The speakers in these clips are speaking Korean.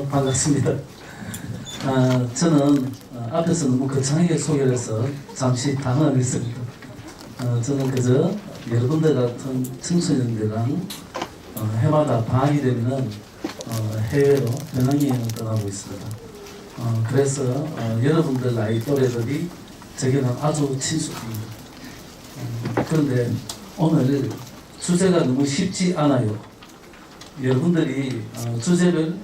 반갑습니다. 저는 앞에서 너무 거창하게 소개를 해서 잠시 당황했습니다. 저는 그저 여러분들 같은 청소년들랑 해마다 방학이 되면은 해외로 배낭여행을 떠나고 있습니다. 그래서 여러분들 나이 또래들이 제게는 아주 친숙합니다. 그런데 오늘 주제가 너무 쉽지 않아요. 여러분들이 주제를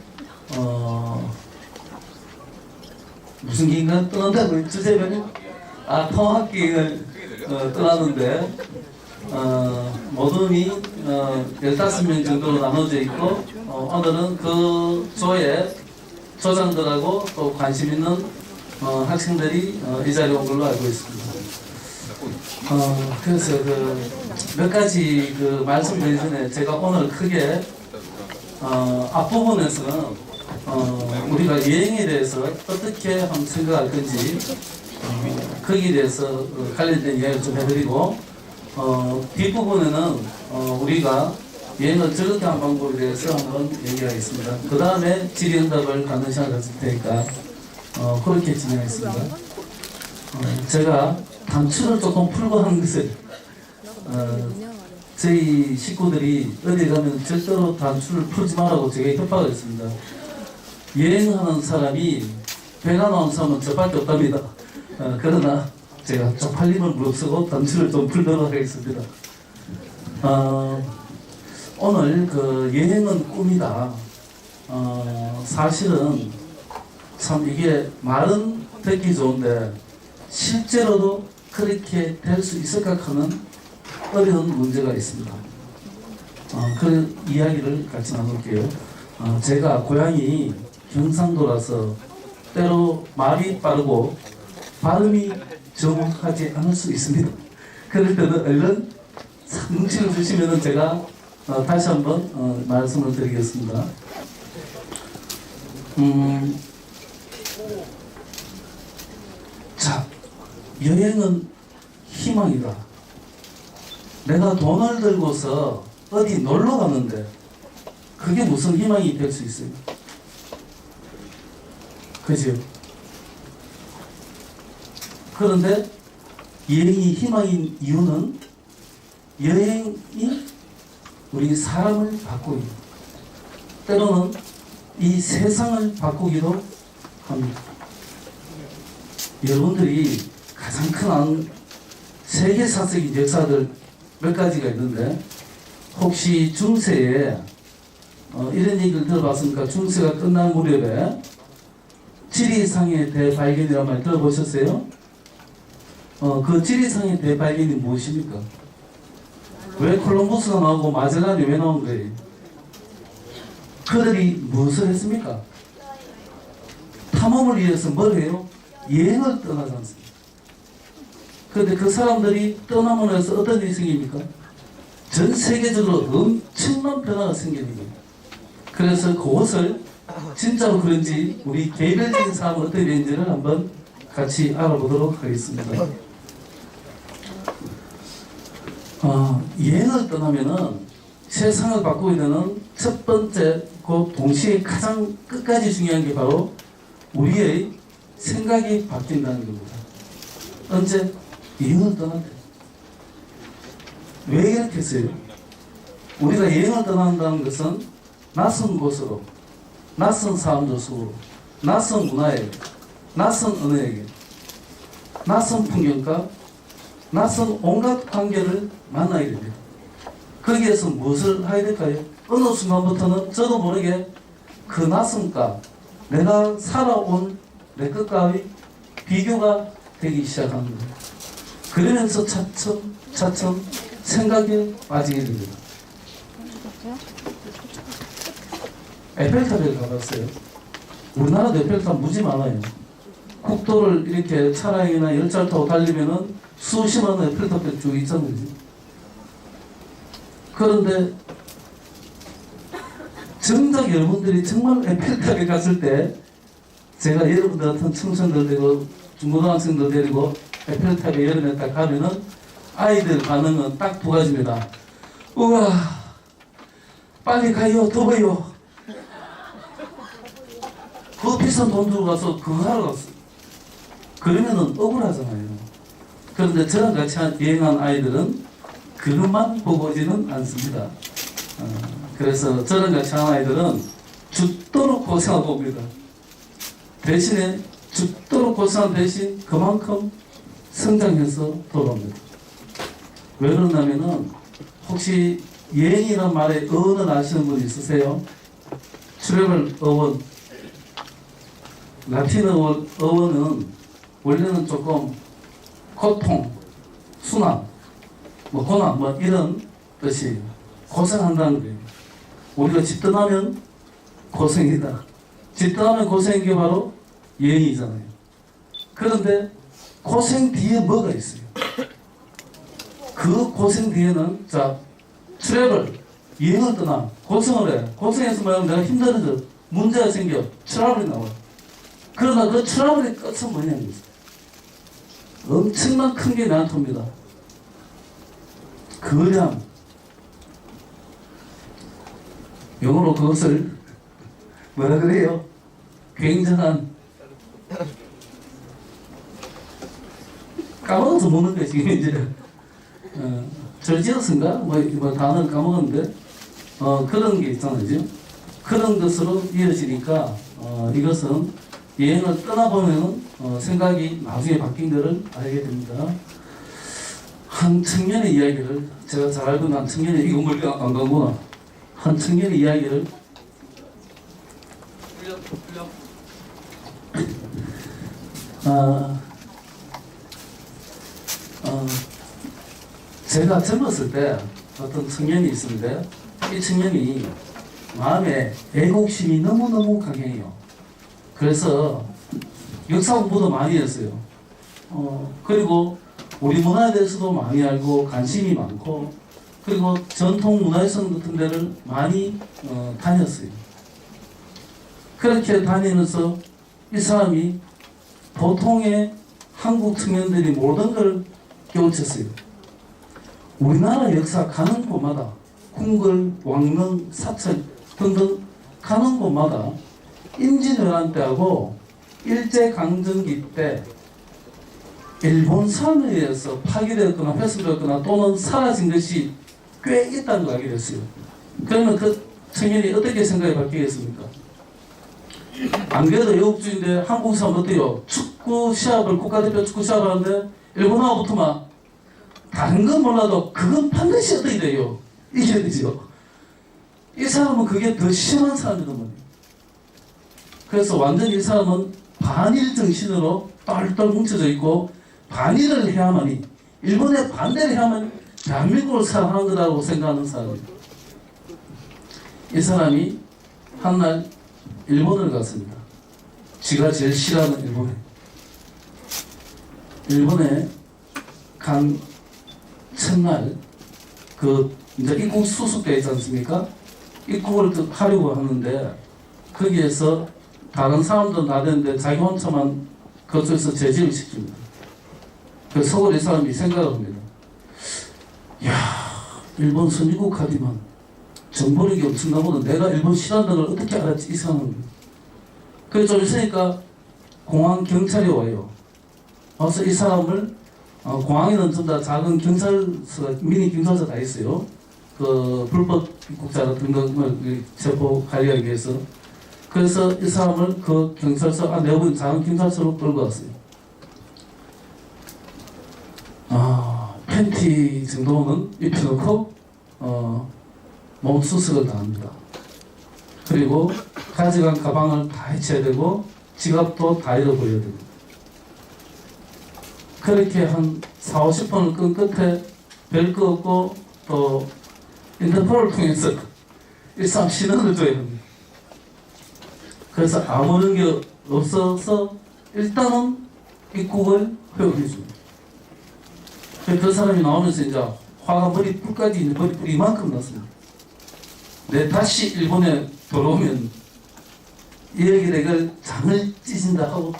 무슨 기획을 떠난다고요? 주제를 통합기획을 떠나는데 모둠이 15명 정도로 나눠져 있고 오늘은 그 조의 조장들하고 또 관심 있는 학생들이 이 자리에 온 걸로 알고 있습니다. 그래서 몇 가지 말씀드리기 전에 제가 오늘 크게 앞부분에서는 우리가 여행에 대해서 어떻게 한번 생각할 건지 거기에 대해서 관련된 이야기를 좀 해드리고 뒷부분에는 우리가 여행을 즐겁게 하는 방법에 대해서 한번 얘기하겠습니다. 그 다음에 질의응답을 갖는 시간을 가질 테니까 그렇게 진행하겠습니다. 제가 단추를 조금 풀고 하는 것을 저희 식구들이 어디 가면 절대로 단추를 풀지 말라고 제가 협박을 했습니다. 여행하는 사람이 배가 나온 사람은 저밖에 없답니다. 그러나 제가 쪽팔림을 무릅쓰고 단추를 좀 풀도록 하겠습니다. 오늘 여행은 꿈이다. 사실은 참 이게 말은 듣기 좋은데 실제로도 그렇게 될 수 있을까 하는 어려운 문제가 있습니다. 그 이야기를 같이 나눌게요. 제가 고향이 경상도라서 때로 말이 빠르고 발음이 정확하지 않을 수 있습니다. 그럴 때는 얼른 눈치를 주시면 제가 다시 한번 말씀을 드리겠습니다. 자, 여행은 희망이다. 내가 돈을 들고서 어디 놀러 갔는데 그게 무슨 희망이 될 수 있어요? 그죠? 그런데 여행이 희망인 이유는 여행이 우리 사람을 바꾸기, 때로는 이 세상을 바꾸기도 합니다. 여러분들이 가장 큰 세계사적인 역사들 몇 가지가 있는데 혹시 중세에 이런 얘기를 들어봤습니까? 중세가 끝난 무렵에 지리상의 대발견이라는 말 들어보셨어요? 그 지리상의 대발견이 무엇입니까? 왜 콜럼버스가 나오고 마젤란이 왜 나온 거예요? 그들이 무엇을 했습니까? 탐험을 위해서 뭘 해요? 여행을 떠나지 않습니다. 그런데 그 사람들이 떠나면 해서 어떤 일이 생깁니까? 전 세계적으로 엄청난 변화가 생깁니다. 그래서 그것을 진짜로 그런지 우리 개별적인 삶은 어떻게 되는지를 한번 같이 알아보도록 하겠습니다. 여행을 떠나면은 세상을 바꾸게 되는 첫 번째, 그 동시에 가장 끝까지 중요한 게 바로 우리의 생각이 바뀐다는 겁니다. 언제? 여행을 떠날 때. 왜 이렇게 했어요? 우리가 여행을 떠난다는 것은 낯선 곳으로, 낯선 사람들 속으로, 낯선 문화에, 낯선 언어에게, 낯선 풍경과 낯선 온갖 관계를 만나야 됩니다. 거기에서 무엇을 해야 될까요? 어느 순간부터는 저도 모르게 그 낯선과 내가 살아온 내 것과의 비교가 되기 시작합니다. 그러면서 차츰 생각에 빠지게 됩니다. 에펠탑에 가봤어요. 우리나라도 에펠탑 무지 많아요. 국도를 이렇게 차량이나 열차를 타고 달리면은 수십만 원의 에펠탑이 쭉 있잖아요. 그런데 정작 여러분들이 정말 에펠탑에 갔을 때 제가 여러분들 같은 청소년들 데리고 중고등학생들 데리고 에펠탑에 여름에 딱 가면은 아이들 반응은 딱 두 가지입니다. 우와, 빨리 가요, 더워요. 그 비싼 돈 주고 가서 그거 하러 갔어. 그러면은 억울하잖아요. 그런데 저랑 같이 여행한 아이들은 그것만 보고 오지는 않습니다. 그래서 저랑 같이 한 아이들은 죽도록 고생하고 옵니다. 대신에 죽도록 고생한 대신 그만큼 성장해서 돌아옵니다. 왜 그러냐면은 혹시 여행이라는 말에 어원을 아시는 분 있으세요? 트래블 어원, 라틴어 어원은 원래는 조금 고통, 순환, 고난 이런 뜻이 고생한다는 거예요. 우리가 집 떠나면 고생이다. 집 떠나면 고생인 게 바로 여행이잖아요. 그런데 고생 뒤에 뭐가 있어요? 그 고생 뒤에는 트래블, 여행을 떠나 고생을 해. 고생해서 말하면 내가 힘들어져. 문제가 생겨. 트러블이 나와. 그러나 그 트러블의 끝은 뭐냐면 엄청난 큰 게 나한테 옵니다. 거량. 영어로 그것을 뭐라 그래요? 굉장한 까먹어서 먹는 거지 이제. 절지어스인가? 단어를 까먹었는데 그런 게 있잖아요. 지금? 그런 것으로 이어지니까 이것은 여행을 떠나보면 생각이 나중에 바뀐 것을 알게 됩니다. 한 청년의 이야기를 제가 잘 알고 있는 한 청년의 이거 뭘 안 가구나. 한 청년의 이야기를 제가 젊었을 때 어떤 청년이 있었는데 이 청년이 마음에 애국심이 너무너무 강해요. 그래서 역사 공부도 많이 했어요. 그리고 우리 문화에 대해서도 많이 알고 관심이 많고 그리고 전통 문화유산 같은 데를 많이 다녔어요. 그렇게 다니면서 이 사람이 보통의 한국 청년들이 모든 걸 깨우쳤어요. 우리나라 역사 가는 곳마다 궁궐, 왕릉, 사찰 등등 가는 곳마다 임진왜란 때하고 일제강점기 때 일본 사람에 의해서 파괴되었거나 훼손되었거나 또는 사라진 것이 꽤 있다는 걸 알게 됐어요. 그러면 그 청년이 어떻게 생각이 바뀌겠습니까? 안 그래도 외국주의인데 한국 사람 어때요? 축구 시합을 국가대표 축구 시합을 하는데 일본하고 붙으면 다른 건 몰라도 그건 반드시 어떻게 돼요? 이겨야 되죠. 이 사람은 그게 더 심한 사람이란 말이에요. 그래서 완전히 이 사람은 반일 정신으로 똘똘 뭉쳐져 있고 반일을 해야만이 일본에 반대를 해야만 대한민국을 사랑하는 거라고 생각하는 사람이에요. 이 사람이 한날 일본을 갔습니다. 지가 제일 싫어하는 일본에 간 첫날 이제 입국 수속돼 있지 않습니까? 입국을 하려고 하는데 거기에서 다른 사람들은 나대는데 자기 혼자만 그쪽에서 제지를 시킵니다. 그래서 서울 이 사람이 생각을 합니다. 야, 일본 선진국 가디만 정보력이 엄청나보다 내가 일본 싫어한다는 걸 어떻게 알았지? 이 사람은. 그래서 좀 있으니까 공항 경찰이 와요. 와서 이 사람을 공항에는 좀 다 작은 경찰서가 미니 경찰서 다 있어요. 그 불법 입국자 같은 걸 체포 관리하기 위해서. 그래서 이 사람을 그 경찰서 내부인 작은 경찰서로 끌고 왔어요. 팬티 정도는 입혀놓고 몸수습을 다 합니다. 그리고 가져간 가방을 다 해쳐야 되고 지갑도 다 잃어버려야 됩니다. 그렇게 한 40-50번을 끈 끝에 별 거 없고 또 인터폴을 통해서 이 사람 신원을 줘야 합니다. 그래서 아무런 게 없어서 일단은 입국을 허용해 줍니다. 그 사람이 나오면서 이제 화가 머리뿔까지 머리뿔이 이만큼 났습니다. 내 다시 일본에 돌아오면 이 얘기를 장을 찢은다 하고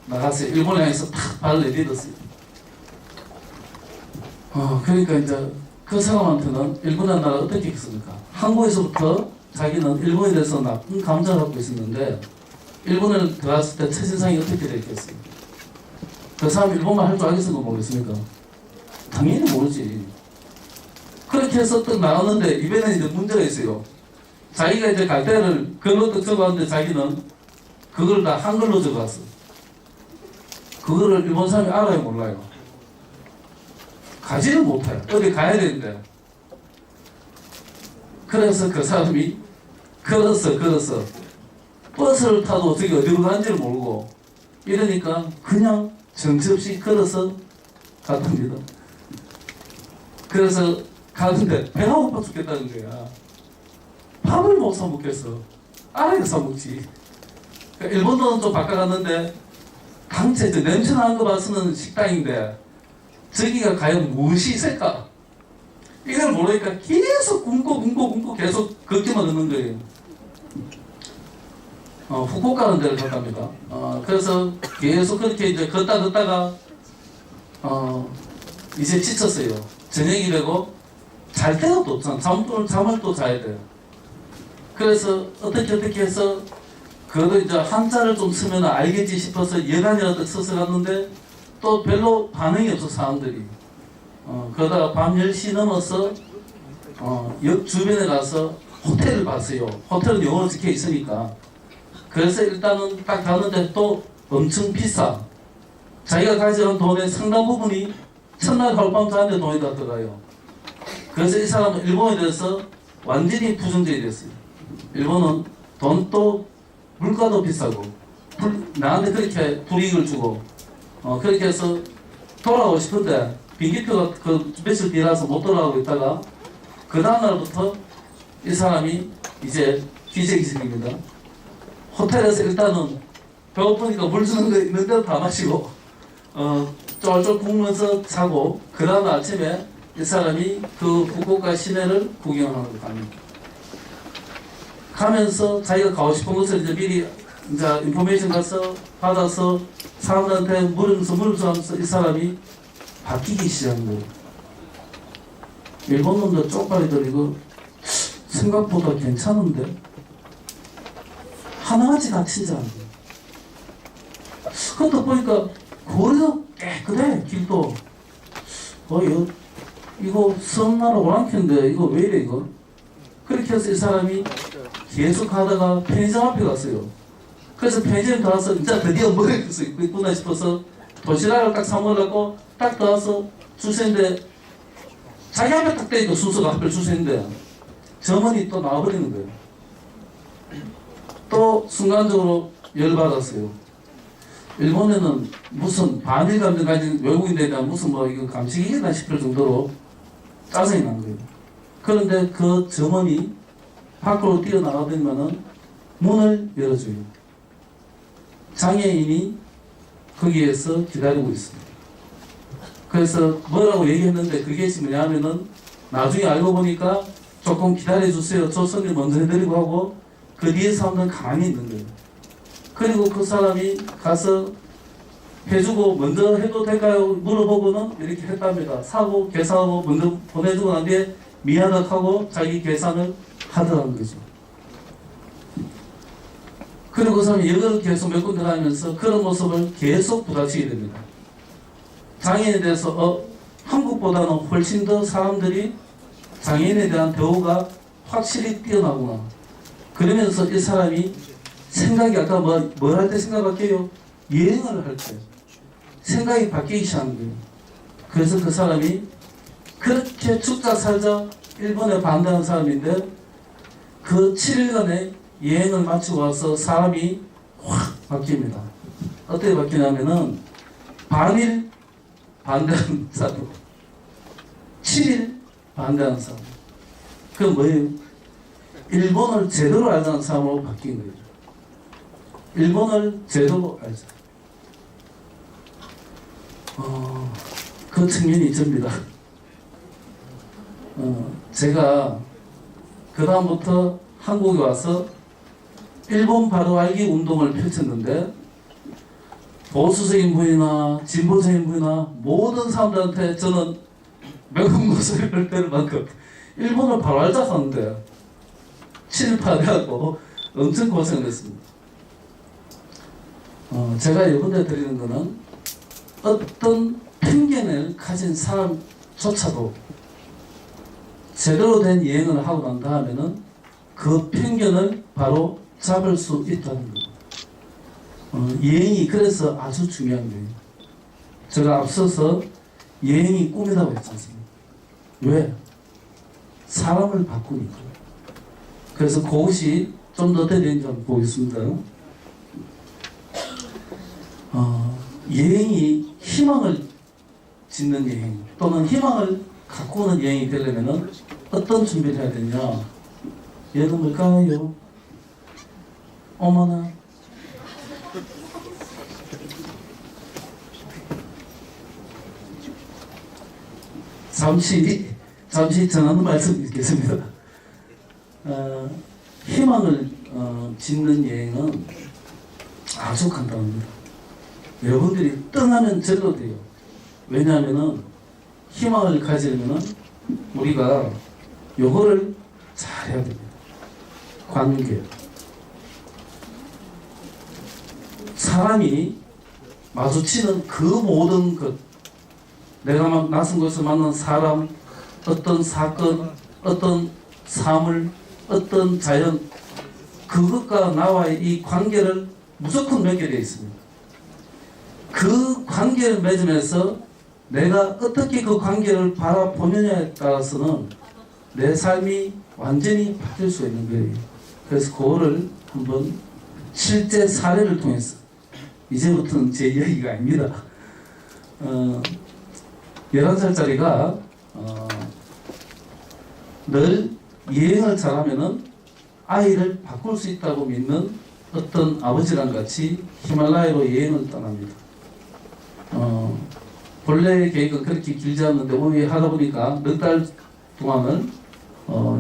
나갔어요. 일본에 가서 탁 발을 내딛었어요. 그러니까 이제 그 사람한테는 일본이라는 나라가 어떻게 했습니까? 한국에서부터 자기는 일본에 대해서 나쁜 감정을 갖고 있었는데 일본에 들어갔을 때 첫인상이 어떻게 됐겠어요? 그 사람 일본말 할 줄 알겠습니까? 모르겠습니까? 당연히 모르지. 그렇게 해서 또 나왔는데 이번에는 이제 문제가 있어요. 자기가 이제 갈대를 글로 또 적어왔는데 자기는 그걸 다 한글로 적어왔어. 그거를 일본 사람이 알아요, 몰라요? 가지는 못해요. 어디 가야 되는데. 그래서 그 사람이 걸었어. 버스를 타도 저기 어디로 가는지를 모르고 이러니까 그냥 정신없이 걸어서 갔답니다. 그래서 가는데 배가 고파 죽겠다는 거야. 밥을 못 사 먹겠어. 알아야 사 먹지. 그러니까 일본어는 좀 바꿔갔는데 강채 냄새 나는 거 봐서는 식당인데 저기가 과연 무엇이 있을까? 이걸 모르니까 계속 굶고 계속 걷기만 하는 거예요. 후쿠오카라는 데를 갔답니다. 그래서 계속 그렇게 이제 걷다가 이제 지쳤어요. 저녁이 되고 잘 때가 또 없잖아. 잠을 또 자야 돼요. 그래서 어떻게 해서 그래도 이제 한자를 좀 쓰면 알겠지 싶어서 여간이라도 써서 갔는데 또 별로 반응이 없어 사람들이. 그러다가 밤 10시 넘어서 역 주변에 가서 호텔을 봤어요. 호텔은 영어로 적혀 있으니까. 그래서 일단은 딱 가는데 또 엄청 비싸. 자기가 가져온 돈의 상당 부분이 첫날 하룻밤 자는데 돈이 다 들어가요. 그래서 이 사람은 일본에 대해서 완전히 부정적이 됐어요. 일본은 돈도 물가도 비싸고 나한테 그렇게 불이익을 주고 그렇게 해서 돌아가고 싶은데 비행기표가 그 며칠 뒤라서 못 돌아가고 있다가 그 다음날부터 이 사람이 이제 기적이 생깁니다. 호텔에서 일단은 배고프니까 물 주는 거 있는 대로 다 마시고 쫄쫄 굶으면서 자고 그 다음 아침에 이 사람이 그 후쿠오카 시내를 구경하러 갑니다. 가면서 자기가 가고 싶은 곳을 이제 미리 이제 인포메이션 가서 받아서 사람들한테 물으면서 하면서 이 사람이 바뀌기 시작한 거예요. 일본 놈들 쪽팔리들 이거 생각보다 괜찮은데 하나같이 다치지 않아요. 그것도 보니까 거리도 깨끗해. 길도 이거 섬나라 오랑캐인데 이거 왜 이래 이거. 그렇게 해서 이 사람이 계속 하다가 편의점 앞에 갔어요. 그래서 편의점 들어와서 이제 드디어 먹을 수 있구나 싶어서 도시락을 딱 사 먹으려고 딱 들어와서 줄 서는데 자기 앞에 딱 대니까 순서가 앞에 줄 서는데 점원이 또 나와버리는 거예요. 또 순간적으로 열받았어요. 일본에는 무슨 반일 감정 가진 외국인들에 대한 무슨 이거 감식이겠나 싶을 정도로 짜증이 난 거예요. 그런데 그 점원이 밖으로 뛰어나가더니만은 문을 열어줘요. 장애인이 거기에서 기다리고 있습니다. 그래서 뭐라고 얘기했는데 그게 뭐냐면은 나중에 알고 보니까 조금 기다려주세요. 저 손님 먼저 해드리고 하고 그 뒤에 사람들은 가만히 있는 거예요. 그리고 그 사람이 가서 해주고 먼저 해도 될까요? 물어보고는 이렇게 했답니다. 사고 계산하고 먼저 보내주고 난 뒤에 미안하다고 하고 자기 계산을 하더라는 거죠. 그리고 그 사람이 역을 계속 몇 군데 다니면서 그런 모습을 계속 부닥치게 됩니다. 장애인에 대해서 한국보다는 훨씬 더 사람들이 장애인에 대한 대우가 확실히 뛰어나구나. 그러면서 이 사람이 생각이 아까 뭘 할 때 생각할게요? 여행을 할 때 생각이 바뀌기 시작하는 거예요. 그래서 그 사람이 그렇게 죽자 살자 일본에 반대하는 사람인데 그 7일간의 여행을 마치고 와서 사람이 확 바뀝니다. 어떻게 바뀌냐면은 반일 반대하는 사람, 7일 반대하는 사람. 그건 뭐예요? 일본을 제대로 알자는 사람으로 바뀐 거예요. 일본을 제대로 알자. 그 측면이 있습니다. 제가 그 다음부터 한국에 와서 일본 바로 알기 운동을 펼쳤는데 보수적인 분이나 진보적인 분이나 모든 사람들한테 저는 명문 소리를 때는 만큼 일본을 바로 알자하는데 친일파돼갖고 엄청 고생을 했습니다. 제가 이번에 드리는 거는 어떤 편견을 가진 사람조차도 제대로 된 여행을 하고 난 다음에는 그 편견을 바로 잡을 수 있다는 겁니다. 여행이 그래서 아주 중요한 거예요. 제가 앞서서 여행이 꿈이라고 했지 않습니까? 왜? 사람을 바꾸니까. 그래서 그것이 좀 더 어떻게 되는지 한번 보겠습니다. 여행이 희망을 짓는 여행 또는 희망을 가꾸는 여행이 되려면 어떤 준비를 해야 되냐? 얘는 뭘까요? 어머나. 잠시 전하는 말씀 드리겠습니다. 희망을 짓는 여행은 아주 간단합니다. 여러분들이 떠나면 절로 돼요. 왜냐하면은 희망을 가지려면은 우리가 요거를 잘 해야 됩니다. 관계. 사람이 마주치는 그 모든 것, 내가 낯선 곳에서 만난 사람, 어떤 사건, 어떤 사물, 어떤 자연, 그것과 나와의 이 관계를 무조건 맺게 되어 있습니다. 그 관계를 맺으면서 내가 어떻게 그 관계를 바라보느냐에 따라서는 내 삶이 완전히 바뀔 수 있는 거예요. 그래서 그거를 한번 실제 사례를 통해서, 이제부터는 제 이야기가 아닙니다. 11살짜리가 늘 여행을 잘하면은 아이를 바꿀 수 있다고 믿는 어떤 아버지랑 같이 히말라야로 여행을 떠납니다. 본래 계획은 그렇게 길지 않는데 우리 하다 보니까 몇 달 동안은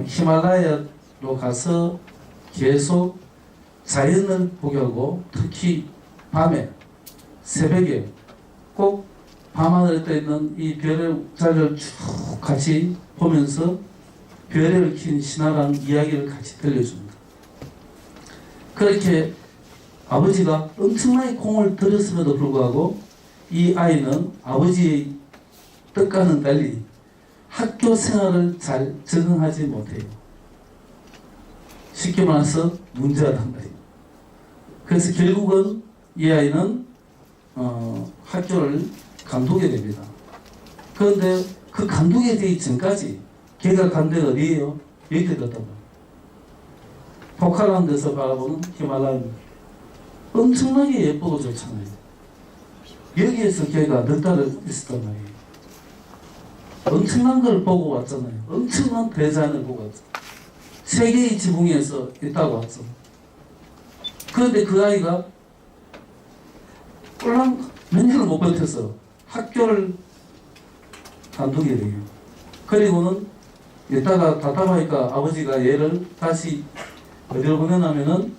히말라야로 가서 계속 자연을 보게 하고, 특히 밤에 새벽에 꼭 밤하늘에 떠 있는 이 별의 자리를 쭉 같이 보면서 별을 킨 신화랑 이야기를 같이 들려줍니다. 그렇게 아버지가 엄청나게 공을 들였음에도 불구하고 이 아이는 아버지의 뜻과는 달리 학교 생활을 잘 적응하지 못해요. 쉽게 말해서 문제라는 말이에요. 그래서 결국은 이 아이는 학교를 간두게 됩니다. 그런데 그 간두게 되기 전까지 걔가 간 데가 어디예요? 여기 갔단 말이에요. 포카라는 데서 바라보는 히말라야입니다. 엄청나게 예쁘고 좋잖아요. 여기에서 걔가 몇 달을 있었단 말이에요. 엄청난 걸 보고 왔잖아요. 엄청난 대자연을 보고 왔잖아요. 세계의 지붕에서 있다고 왔죠. 그런데 그 아이가 꼴랑 몇 년을 못 버텨서 학교를 간두게 돼요. 그리고는 이따가 답답하니까 아버지가 얘를 다시 어디로 보내냐면은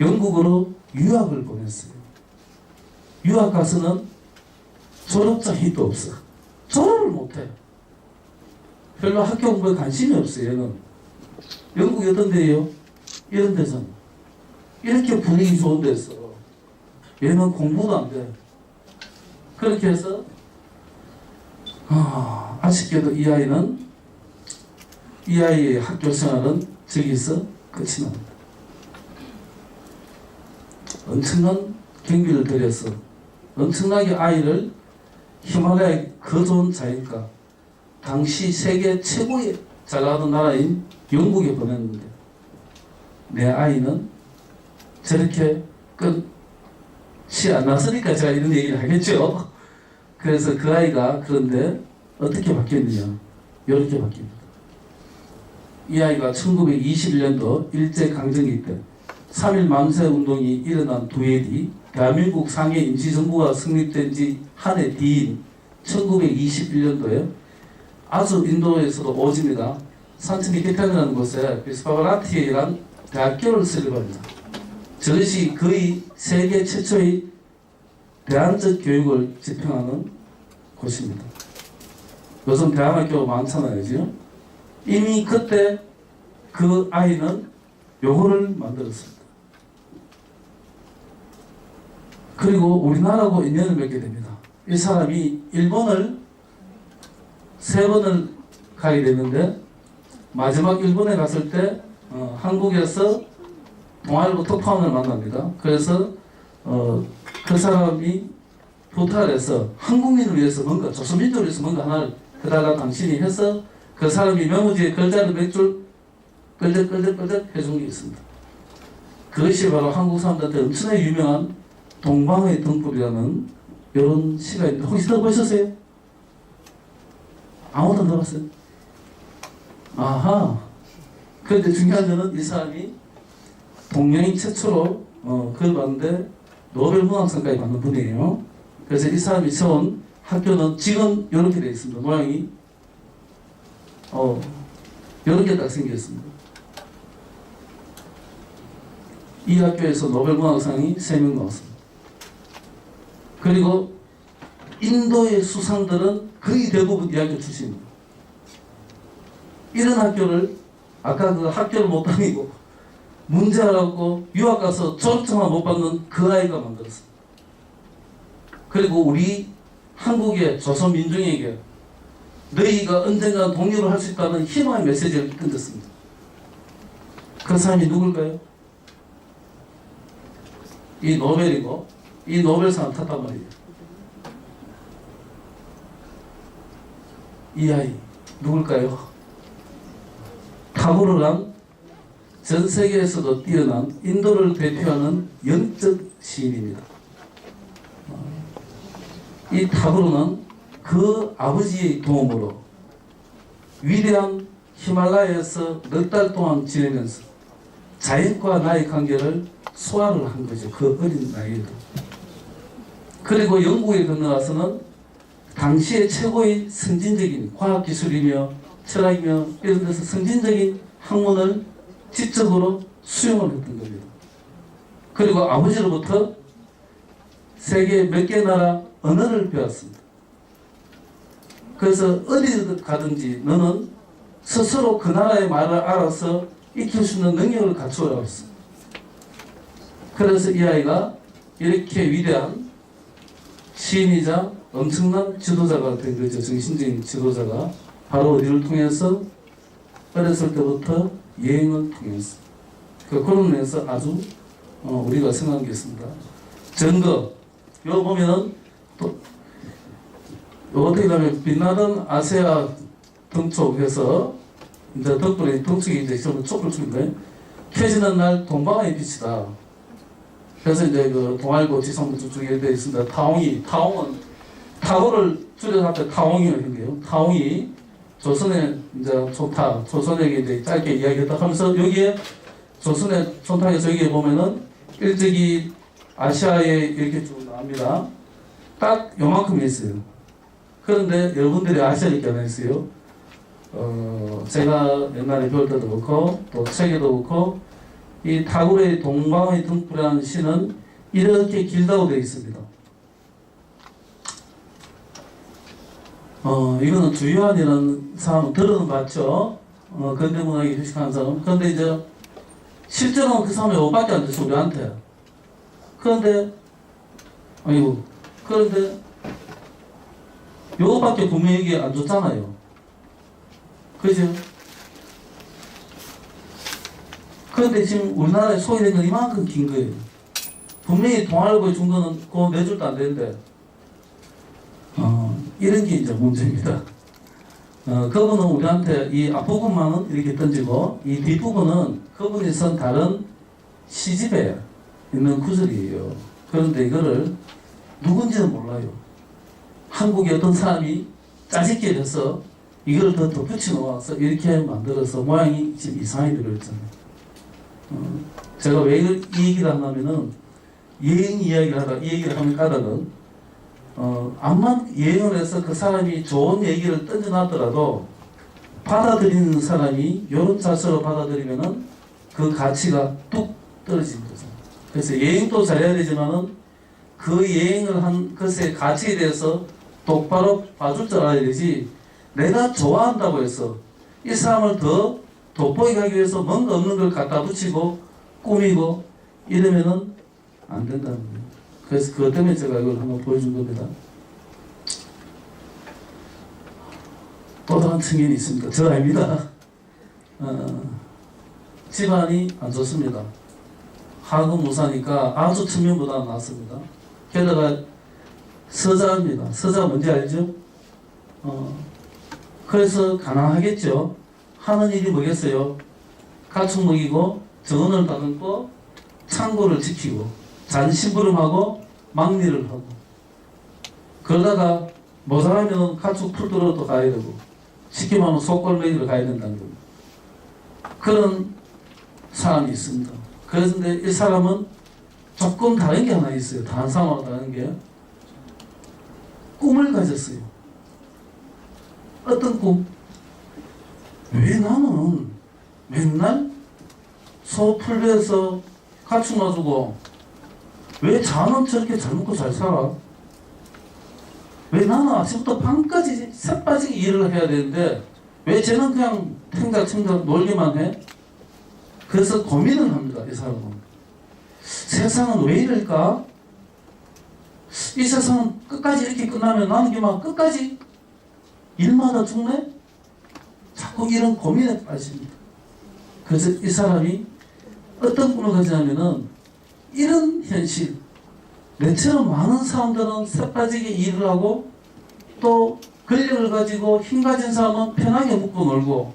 영국으로 유학을 보냈어요. 유학 가서는 졸업장이 없어. 졸업을 못해. 별로 학교 공부에 관심이 없어요. 얘는. 영국이 어떤 데예요? 이런 데서. 이렇게 분위기 좋은 데서. 얘는 공부도 안 돼. 그렇게 해서 아쉽게도 이 아이의 학교 생활은 저기서 끝이 납니다. 엄청난 경비를 들여서 엄청나게 아이를 히말라야 그 좋은 자연가, 당시 세계 최고의 잘 나가던 나라인 영국에 보냈는데 내 아이는 저렇게 끝이 안 났으니까 제가 이런 얘기를 하겠죠. 그래서 그 아이가 그런데 어떻게 바뀌었느냐, 이렇게 바뀝니다. 이 아이가 1921년도 일제강점기 때 3.1 만세운동이 일어난 두 해 뒤 대한민국 상해 임시정부가 성립된 지 한 해 뒤인 1921년도에 아주 인도에서도 오집니다. 산천기 개편이라는 곳에 비스파바라티에라는 대학교를 설립합니다. 저것이 거의 세계 최초의 대안적 교육을 집행하는 곳입니다. 요즘 대학교 많잖아요. 그죠? 이미 그때 그 아이는 요거를 만들었습니다. 그리고 우리나라하고 인연을 맺게 됩니다. 이 사람이 일본을 3번을 가게 되는데 마지막 일본에 갔을 때 한국에서 동아일보 특파원을 만납니다. 그래서 그 사람이 부탁을 해서 한국민을 위해서 뭔가 조선민족을 위해서 뭔가 하나를 해달라 당신이 해서 그 사람이 메모지에 글자를 몇 줄 끌적끌적 해준 게 있습니다. 그것이 바로 한국 사람들한테 엄청나게 유명한 동방의 등불이라는 이런 시가 있는데 혹시 들어보셨어요? 아무도 안 들어봤어요? 아하. 그런데 중요한 점은 이 사람이 동양인 최초로 그걸 봤는데 노벨 문학상까지 받는 분이에요. 그래서 이 사람이 세운 학교는 지금 이렇게 되어 있습니다. 모양이 이렇게 딱 생겼습니다. 이 학교에서 노벨 문학상이 3명 나왔습니다. 그리고 인도의 수상들은 거의 대부분 이 학교 출신입니다. 이런 학교를 아까 그 학교를 못 다니고 문제라고 유학 가서 졸업증만 못 받는 그 아이가 만들었습니다. 그리고 우리 한국의 조선 민중에게 너희가 언젠가 독립을 할 수 있다는 희망의 메시지를 던졌습니다. 그 사람이 누굴까요? 이 노벨이고 이 노벨상을 탔단 말이에요. 이 아이 누굴까요? 타고르란 전 세계에서도 뛰어난 인도를 대표하는 영적 시인입니다. 이 타고르는 그 아버지의 도움으로 위대한 히말라야에서 넉 달 동안 지내면서 자연과 나의 관계를 소화를 한 거죠. 그 어린 나이에도. 그리고 영국에 건너가서는 당시의 최고의 선진적인 과학기술이며 철학이며 이런 데서 선진적인 학문을 지적으로 수용을 했던 겁니다. 그리고 아버지로부터 세계 몇 개 나라 언어를 배웠습니다. 그래서 어디 가든지 너는 스스로 그 나라의 말을 알아서 익힐 수 있는 능력을 갖추어라고 했습니다. 그래서 이 아이가 이렇게 위대한 시인이자 엄청난 지도자가 된 거죠. 정신적인 지도자가 바로 어디를 통해서 어렸을 때부터 여행을 통해서 그런 면에서 아주 우리가 생각한 게 있습니다. 증거 이거 보면은 또 어떻게 보면 빛나던 아시아 등촉해서 이제 덕분에 등촉이 이제 좀 촉을 주는데 켜지는 날 동방의 빛이다. 그래서 이제 그 동아일보 지성부 쪽에 되어 있습니다. 타옹은 타고를 줄여서 앞에 타옹이라고 했는데요. 타옹이 조선의 이제 촌타, 조선에게 이제 짧게 이야기했다 하면서 여기에 조선의 촌타에서 여기에 보면은 일찍이 아시아에 이렇게 쭉 나옵니다. 딱 요만큼 있어요. 그런데 여러분들이 아시아를 있게 안 했어요. 제가 옛날에 배울 때도 그렇고 또 책에도 그렇고 이 타고르의 동방의 등불이라는 시는 이렇게 길다고 되어 있습니다. 이거는 주요한이라는 사람은 들어는 봤죠. 근대문학에 휴식하는 사람. 그런데 이제 실제로는 그 사람이 5밖에 안 됐어 우리한테. 그런데 요거밖에 분명히 안 줬잖아요. 그죠? 그런데 지금 우리나라에 소개된 건 이만큼 긴 거예요. 분명히 동아일보에 준 거는 그 4줄도 안 되는데 이런 게 이제 문제입니다. 그분은 우리한테 이 앞부분만은 이렇게 던지고 이 뒷부분은 그분이 쓴 다른 시집에 있는 구절이에요. 그런데 이거를 누군지는 몰라요. 한국의 어떤 사람이 짜집게 해서 이걸 더 덧붙여 놓아서 이렇게 만들어서 모양이 지금 이상하게 들어있잖아요. 제가 왜 이 얘기를 하냐면은 여행 이야기를 하다 이 얘기를 하는 까닭은 암만 여행을 해서 그 사람이 좋은 얘기를 던져놨더라도 받아들이는 사람이 이런 자세로 받아들이면은 그 가치가 뚝 떨어지는 거죠. 그래서 여행도 잘해야 되지만은 그 여행을 한 것의 가치에 대해서 똑바로 봐줄 줄 알아야 되지 내가 좋아한다고 해서 이 사람을 더 돋보이게 하기 위해서 뭔가 없는 걸 갖다 붙이고 꾸미고 이러면은 안 된다는 거예요. 그래서 그것 때문에 제가 이걸 한번 보여준 겁니다. 또 다른 측면이 있습니다. 저 아닙니다. 집안이 안 좋습니다. 하급 무사니까 아주 측면보다 낫습니다. 게다가 서자입니다. 서자 뭔지 알죠? 그래서 가난하겠죠. 하는 일이 뭐겠어요? 가축 먹이고 정원을 다듬고 창고를 지키고 잔심부름하고 막리를 하고 그러다가 모자라면 가축 풀들어 또 가야 되고 쉽게 말하면 속골매기를 가야 된다는 겁니다. 그런 사람이 있습니다. 그런데 이 사람은 조금 다른 게 하나 있어요. 다른 사람하고 다른 게 꿈을 가졌어요. 어떤 꿈? 왜 나는 맨날 소 풀려서 가축 놔주고 왜 자는 저렇게 잘 먹고 잘 살아? 왜 나는 아침부터 밤까지 새빠지게 일을 해야 되는데 왜 쟤는 그냥 탱자탱자 놀기만 해? 그래서 고민을 합니다. 이 사람은. 세상은 왜 이럴까? 이 세상은 끝까지 이렇게 끝나면 나는 그만 끝까지 일마다 죽네? 자꾸 이런 고민에 빠집니다. 그래서 이 사람이 어떤 꿈을 가지냐면은 이런 현실, 내처럼 많은 사람들은 새빠지게 일을 하고 또 권력을 가지고 힘 가진 사람은 편하게 묵고 놀고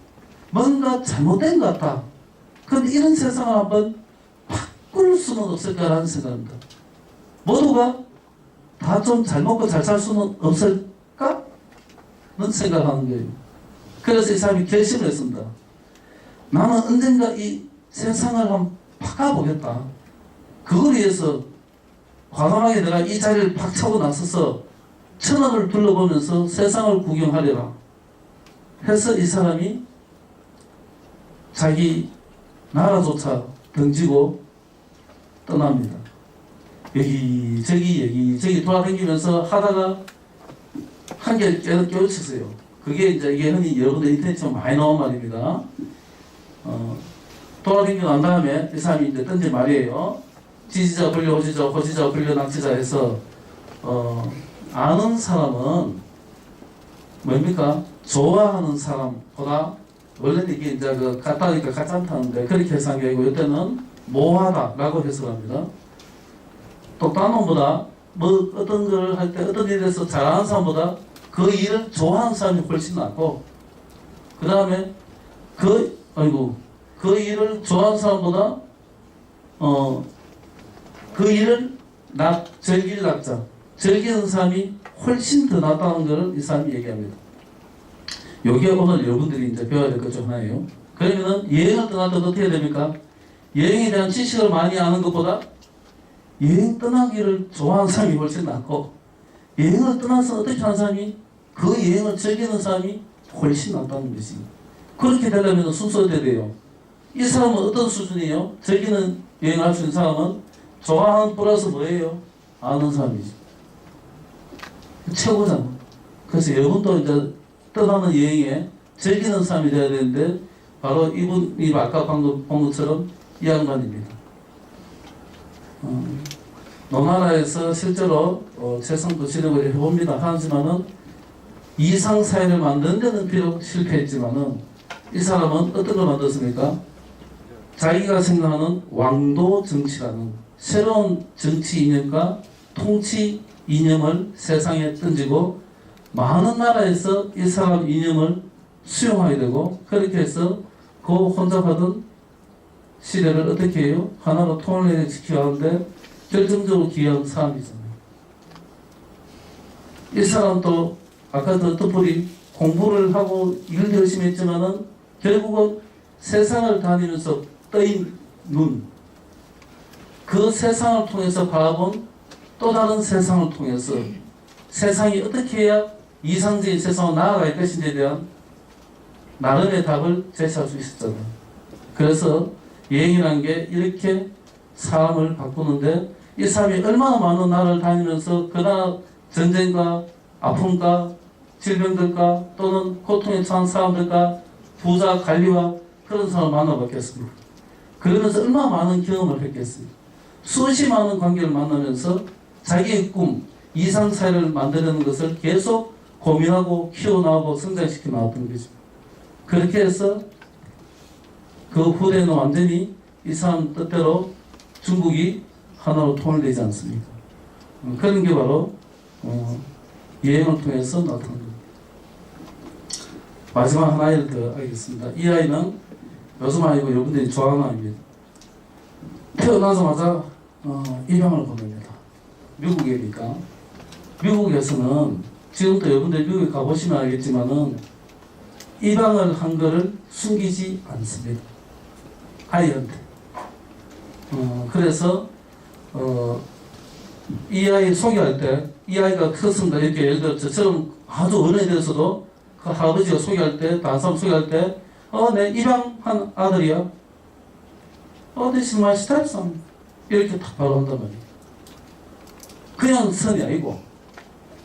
뭔가 잘못된 것 같다. 그런데 이런 세상을 한번 바꿀 수는 없을까라는 생각입니다. 모두가 다 좀 잘 먹고 잘 살 수는 없을까? 는 생각하는 거예요. 그래서 이 사람이 결심을 했습니다. 나는 언젠가 이 세상을 한번 바꿔보겠다. 그걸 위해서 과감하게 내가 이 자리를 박차고 나서서 천하를 둘러보면서 세상을 구경하려라 해서 이 사람이 자기 나라조차 던지고 떠납니다. 여기저기 돌아다니면서 하다가 한개 깨우쳤어요. 그게 이제 흔히 여러분들 인터넷에 많이 나온 말입니다. 돌아다니고 난 다음에 이 사람이 이제 던진 말이에요. 지지자 불려 호지자, 호지자 불려 낙지자 해서 아는 사람은 뭡니까? 좋아하는 사람보다 원래는 이게 이제 그 같다니까 같지 않다는데 그렇게 해석한 게 아니고 이때는 모하다라고 해석합니다. 똑똑한 놈보다 뭐 어떤 걸 할 때 어떤 일에서 잘하는 사람보다 그 일을 좋아하는 사람이 훨씬 낫고 그 다음에 그 일을 좋아하는 사람보다 그 일을 즐길 낙자 즐기는 사람이 훨씬 더 낫다는 것을 이 사람이 얘기합니다. 요게 오늘 여러분들이 이제 배워야 될 것 중 하나예요. 그러면은 여행을 떠날 때 어떻게 해야 됩니까? 여행에 대한 지식을 많이 아는 것보다 여행 떠나기를 좋아하는 사람이 훨씬 낫고 여행을 떠나서 어떻게 하는 사람이 그 여행을 즐기는 사람이 훨씬 낫다는 것이. 그렇게 되려면 순서가 돼요. 이 사람은 어떤 수준이에요? 즐기는 여행을 할 수 있는 사람은 좋아하는 플러스 뭐예요? 아는 사람이지. 최고잖아. 그래서 여러분도 이제 떠나는 여행에 즐기는 사람이 돼야 되는데 바로 이분이 아까 방금 본 것처럼 이 양반입니다. 노나라에서 실제로 재성도 진행을 해봅니다. 하지만은 이상사회를 만드는 데는 비록 실패했지만은 이 사람은 어떤 걸 만들었습니까? 자기가 생각하는 왕도 정치라는 새로운 정치 이념과 통치 이념을 세상에 던지고 많은 나라에서 이 사람 이념을 수용하게 되고 그렇게 해서 그 혼자 받은 시대를 어떻게 해요? 하나로 통일을 지켜가는데 결정적으로 기여한 사람이잖아요. 이 사람도 아까 들었던 분이 공부를 하고 일도 열심히 했지만은 결국은 세상을 다니면서 떠인 눈, 그 세상을 통해서 바라본 또 다른 세상을 통해서 세상이 어떻게 해야 이상적인 세상으로 나아갈 것인지에 대한 나름의 답을 제시할 수 있었잖아요. 그래서 여행이라는 게 이렇게 사람을 바꾸는데 이 사람이 얼마나 많은 나라를 다니면서 그 나라 전쟁과 아픔과 질병들과 또는 고통에 처한 사람들과 부자 관리와 그런 사람을 만나봤겠습니까? 그러면서 얼마나 많은 경험을 했겠어요. 수십 많은 관계를 만나면서 자기의 꿈, 이상사회를 만드는 것을 계속 고민하고 키워나가고 성장시켜 나왔던 거죠. 그렇게 해서 그 후대는 완전히 이 사람 뜻대로 중국이 하나로 통일되지 않습니까? 그런 게 바로 여행을 통해서 나타난 겁니다. 마지막 하나를 더 알겠습니다. 이 아이는 요즘 아이고 여러분들이 좋아하는 아이입니다. 태어나자마자 입양을 보냅니다. 미국이니까. 미국에서는 지금도 여러분들 미국에 가보시면 알겠지만은 입양을 한 거를 숨기지 않습니다. 아이한테. 그래서 이 아이 소개할 때 이 아이가 컸습니다. 이렇게 예를 들어 저처럼 아주 어른이 되어서도 그 할아버지가 소개할 때 다른 사람 소개할 때 내 입양한 아들이야. This is my stepson. 이렇게 딱 바로 한단 말이에요. 그냥 선이 아니고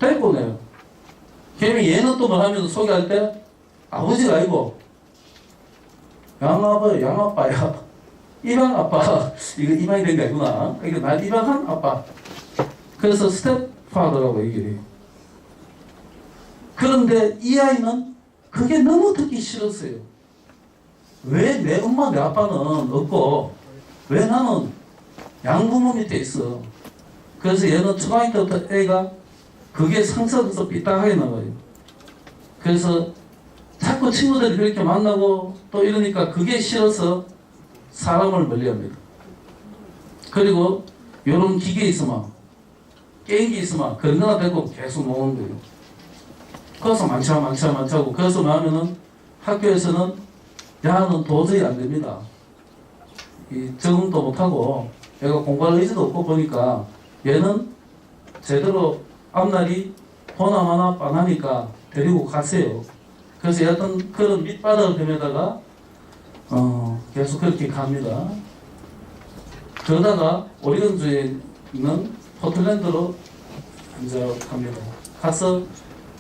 데리고 내요. 걔는 얘는 또 뭐 하면서 소개할 때 아버지가 아니고 양아빠야. 입양 아빠. 이거 입양이 된 게 아니구나. 이거 날 입양한 아빠. 그래서 스텝파더라고 얘기를 해요. 그런데 이 아이는 그게 너무 듣기 싫었어요. 왜 내 엄마 내 아빠는 없고 왜 나는 양부모 밑에 있어. 그래서 얘는 초등학교 때부터 애가 그게 상처돼서 삐딱하게 나와요. 그래서 자꾸 친구들이 그렇게 만나고 또 이러니까 그게 싫어서 사람을 멀리합니다. 그리고 이런 기계 있으면 게임기 있으면 그런 거나 데리고 계속 노는 거예요. 그래서 많자고 그래서 하면은 학교에서는 야, 넌 도저히 안 됩니다. 적응도 못하고 얘가 공부할 의지도 없고 보니까 얘는 제대로 앞날이 보나마나 뻔하니까 데리고 가세요. 그래서 어떤 그런 밑바닥을 헤매다가 계속 그렇게 갑니다. 그러다가 오리건주에 있는 포틀랜드로 이제 갑니다. 가서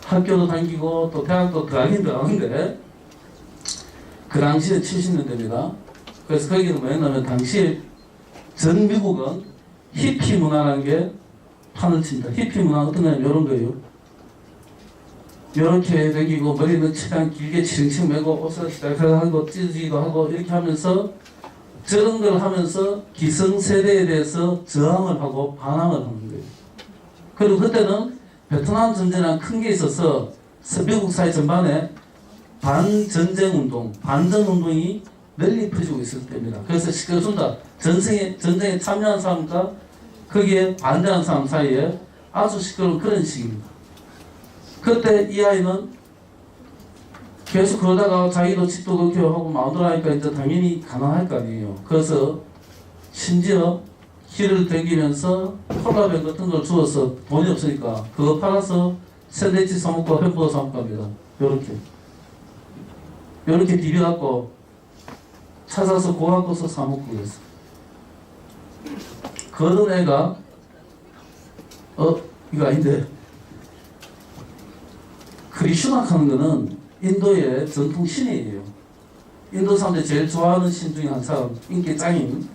학교도 다니고 또 대학도 들어가는데 그 당시에 70년대입니다. 그래서 거기는 뭐였냐면 당시에 전 미국은 히피 문화라는 게 판을 칩니다. 히피 문화는 어떤 거냐면 이런 거예요. 이렇게 다니고 머리는 최대한 길게 치렁치렁 매고 옷을 하고 찢어지기도 하고 이렇게 하면서 저런 걸 하면서 기성세대에 대해서 저항을 하고 반항을 하는 거예요. 그리고 그때는 베트남 전쟁이라는 큰 게 있어서 미국 사회 전반에 반전쟁 운동, 반전 운동이 널리 퍼지고 있을 때입니다. 그래서 시끄럽습니다. 전쟁에 참여한 사람과 거기에 반대하는 사람 사이에 아주 시끄러운 그런 시기입니다. 그때 이 아이는 계속 그러다가 자기도 집도 그렇게 하고 마음대로 하니까 이제 당연히 가난할 거 아니에요. 그래서 심지어 길을 댕기면서 콜라병 같은 걸 주워서 돈이 없으니까 그거 팔아서 샌드위치 사먹고 햄버거 사먹고 합니다. 요렇게 비벼갖고 찾아서 고갖고서 사먹고 그랬어. 그러던 애가 이거 아닌데 크리슈낙 하는 거는 인도의 전통 신이에요. 인도 사람들이 제일 좋아하는 신 중에 한 사람, 인기 짱인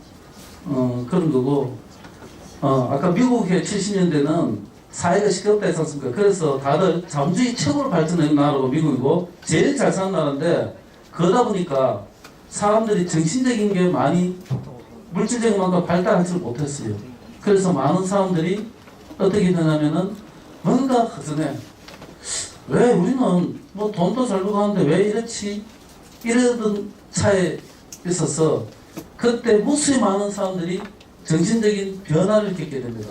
그런 거고 아까 미국의 70년대는 사회가 시끄럽다 했지 않습니까? 그래서 다들 자본주의 최고로 발전한 나라고 미국이고 제일 잘 사는 나라인데 그러다 보니까 사람들이 정신적인 게 많이 물질적인 만큼 발달하지 못했어요. 그래서 많은 사람들이 어떻게 되냐면은 뭔가 허전해. 왜 우리는 뭐 돈도 잘 벌고 하는데 왜 이렇지? 이러던 차에 있어서 그때 무수히 많은 사람들이 정신적인 변화를 겪게 됩니다.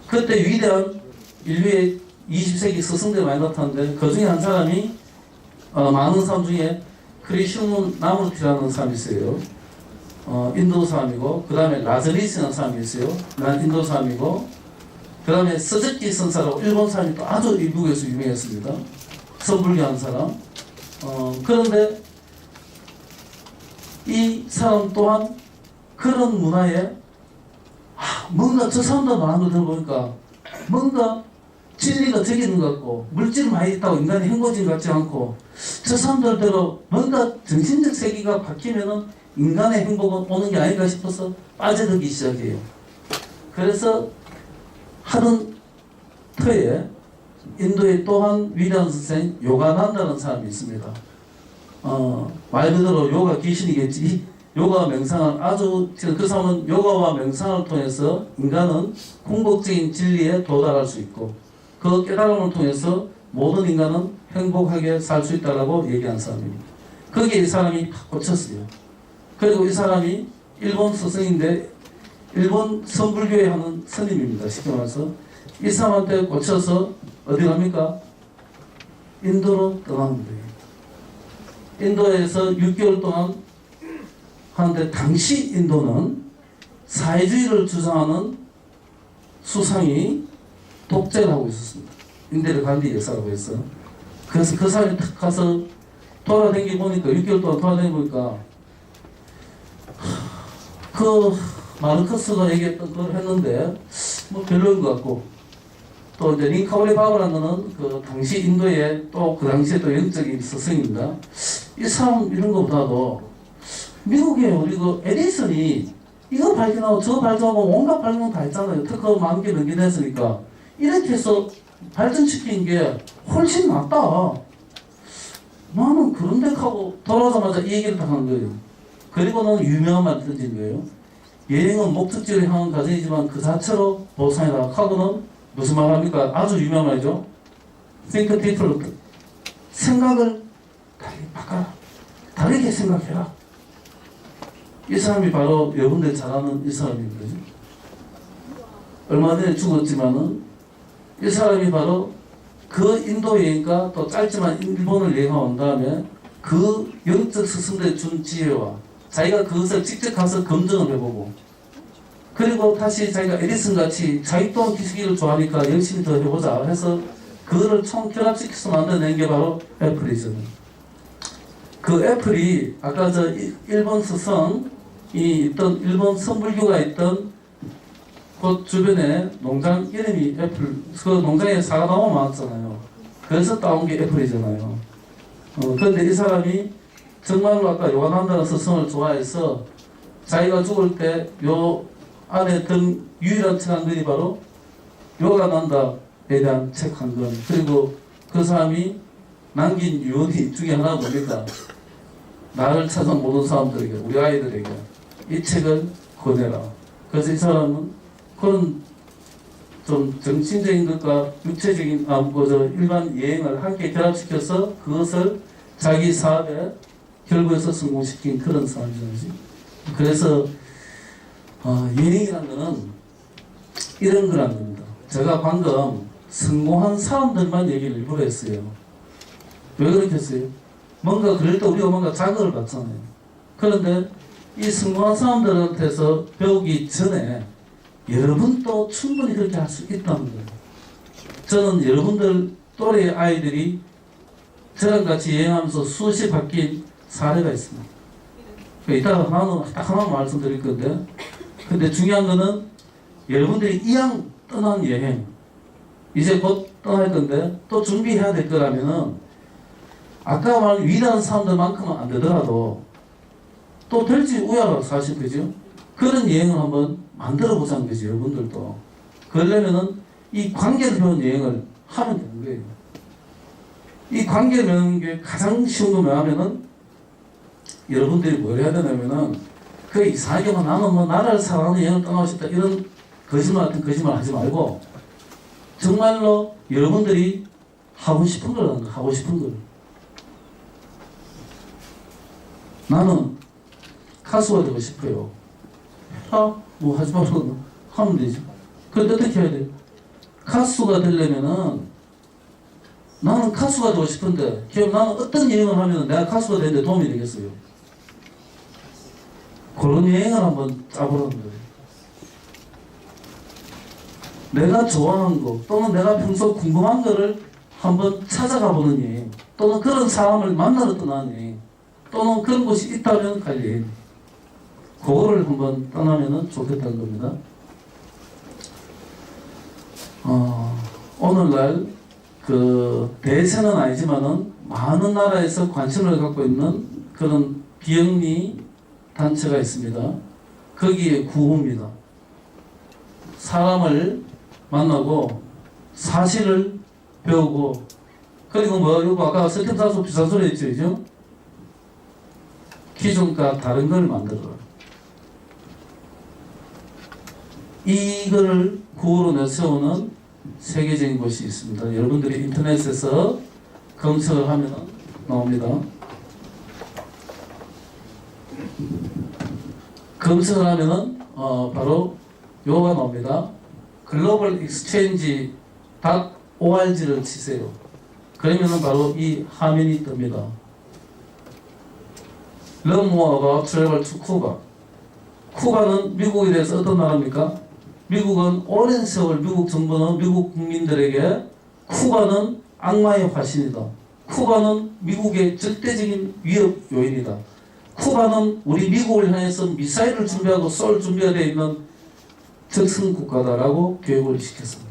그때 위대한 인류의 20세기 스승들이 많이 나타났는데 그 중에 한 사람이 많은 사람 중에 크리슈문 나무르티라는 사람이 있어요. 인도 사람이고 그 다음에 라저리스라는 사람이 있어요. 난 인도 사람이고 그 다음에 스즈키 선사라고 일본 사람이 또 아주 미국에서 유명했습니다. 선불교하는 사람. 그런데 이 사람 또한 그런 문화에 뭔가 저 사람들 말하는 걸 들어보니까 뭔가 진리가 저기 있는 것 같고 물질 많이 있다고 인간이 행복해진 것 같지 않고 저 사람들대로 뭔가 정신적 세계가 바뀌면은 인간의 행복은 오는 게 아닌가 싶어서 빠져들기 시작해요. 그래서 하던 터에 인도에 또한 위대한 선생 요가난다는 사람이 있습니다. 말 그대로 요가 귀신이겠지. 요가 명상을 아주 그 사람은 요가와 명상을 통해서 인간은 궁극적인 진리에 도달할 수 있고 그 깨달음을 통해서 모든 인간은 행복하게 살 수 있다라고 얘기한 사람입니다. 거기에 이 사람이 꽂혔어요. 그리고 이 사람이 일본 스승인데 일본 선불교회 하는 스님입니다. 쉽게 말해서 이 사람한테 꽂혀서 어디 갑니까? 인도로 떠나는 거예요. 인도에서 6개월 동안 하는데 당시 인도는 사회주의를 주장하는 수상이 독재를 하고 있었습니다. 인디라 간디 여사라고 해서. 그래서 그 사람이 탁 가서 돌아다니 보니까 6개월 동안 돌아다니 보니까 그 마르크스가 얘기했던 그걸 했는데 뭐 별로인 것 같고 또 이제 링카울리 바브라는 그 당시 인도의 또 그 당시에 또 영적인 스승입니다. 이 사람 이런 것보다도 미국에 우리 그 에디슨이 이거 발견하고 저거 발견하고 온갖 발견 다 했잖아요. 특허 만기 넘겨냈으니까 이렇게 해서 발전시킨 게 훨씬 낫다. 나는 그런데 하고 돌아오자마자 이 얘기를 딱 한 거예요. 그리고는 유명한 말 던진 거예요. 여행은 목적지를 향한 과정이지만 그 자체로 보상이다 하고는 무슨 말 합니까? 아주 유명한 말이죠. Think different. 생각을 다르게 바꿔라. 다르게 생각해라. 이 사람이 바로 여러분들 잘 아는 이 사람입니다. 얼마 전에 죽었지만은 이 사람이 바로 그 인도 여행과 또 짧지만 일본을 여행하고 온 다음에 그 영적 스승들의 준 지혜와 자기가 그것을 직접 가서 검증을 해보고 그리고 다시 자기가 에디슨 같이 자기 또한 기술기를 좋아하니까 열심히 더 해보자 해서 그거를 총 결합시켜서 만들어낸 게 바로 애플이죠. 그 애플이 아까 저 일본 스승이 있던 일본 선불교가 있던 그 주변에 농장 이름이 애플, 그 농장에 사과 나무 많았잖아요. 그래서 따온 게 애플이잖아요. 그런데 이 사람이 정말로 아까 요가난다는 스승을 좋아해서 자기가 죽을 때 요 안에 든 유일한 책 한 권이 바로 요가난다에 대한 책 한 권. 그리고 그 사람이 남긴 유언이 중에 하나 뭡니까? 나를 찾은 모든 사람들에게, 우리 아이들에게 이 책을 권해라. 그래서 이 사람은 그런 좀 정신적인 것과 육체적인 일반 여행을 함께 결합시켜서 그것을 자기 사업의 결국에서 성공시킨 그런 사람이죠. 그래서 여행이라는 것은 이런 거란 겁니다. 제가 방금 성공한 사람들만 얘기를 일부러 했어요. 왜 그렇게 했어요? 뭔가 그럴 때 우리가 뭔가 자극을 받잖아요. 그런데 이 성공한 사람들한테서 배우기 전에 여러분도 충분히 그렇게 할 수 있다는 거예요. 저는 여러분들 또래 아이들이 저랑 같이 여행하면서 수없이 바뀐 사례가 있습니다. 이따가 딱 하나만 말씀드릴 건데, 근데 중요한 거는 여러분들이 이왕 떠난 여행, 이제 곧 떠날 건데 또 준비해야 될 거라면은 아까 말한 위대한 사람들만큼은 안 되더라도 또 될지 우야라고 사실 거죠. 그런 여행을 한번 만들어 보자는 거지. 여러분들도 그러려면은 이 관계를 배운 여행을 하면 되는 거예요. 이 관계를 배우는 게 가장 쉬운 거 뭐냐면은 여러분들이 뭘 해야 되냐면은 그 이상하게 나는 뭐 나라를 사랑하는 여행을 떠나고 싶다 이런 거짓말 같은 거짓말 하지 말고 정말로 여러분들이 하고 싶은 걸 하는 거, 하고 싶은 걸. 나는 가수가 되고 싶어요. 뭐 하지 말고 하면 되지. 그런데 어떻게 해야 돼? 가수가 되려면은 나는 가수가 되고 싶은데 그럼 나는 어떤 여행을 하면 내가 가수가 되는데 도움이 되겠어요? 그런 여행을 한번 짜보라는 거예요. 내가 좋아하는 거 또는 내가 평소 궁금한 거를 한번 찾아가 보는 여행 또는 그런 사람을 만나러 떠나는 여행 또는 그런 곳이 있다면 갈 여행 그거를 한번 떠나면 좋겠다는 겁니다. 오늘날 그 대세는 아니지만은 많은 나라에서 관심을 갖고 있는 그런 비영리 단체가 있습니다. 거기에 구호입니다. 사람을 만나고 사실을 배우고, 그리고 뭐 이거 아까 세템사수 비싼 소리 했죠, 그죠? 기존과 다른 걸 만들어라. 이걸 구호로 내세우는 세계적인 곳이 있습니다. 여러분들이 인터넷에서 검색을 하면 나옵니다. 검색을 하면은 바로 요가 나옵니다. 글로벌 익스체인지 .org를 치세요. 그러면은 바로 이 화면이 뜹니다. Learn more about travel to Cuba. 쿠바는 미국에 대해서 어떤 나라입니까? 미국은 오랜 세월 미국 정부는 미국 국민들에게 쿠바는 악마의 화신이다. 쿠바는 미국의 절대적인 위협 요인이다. 쿠바는 우리 미국을 향해서 미사일을 준비하고 쏠 준비가 되어 있는 적성 국가다라고 교육을 시켰습니다.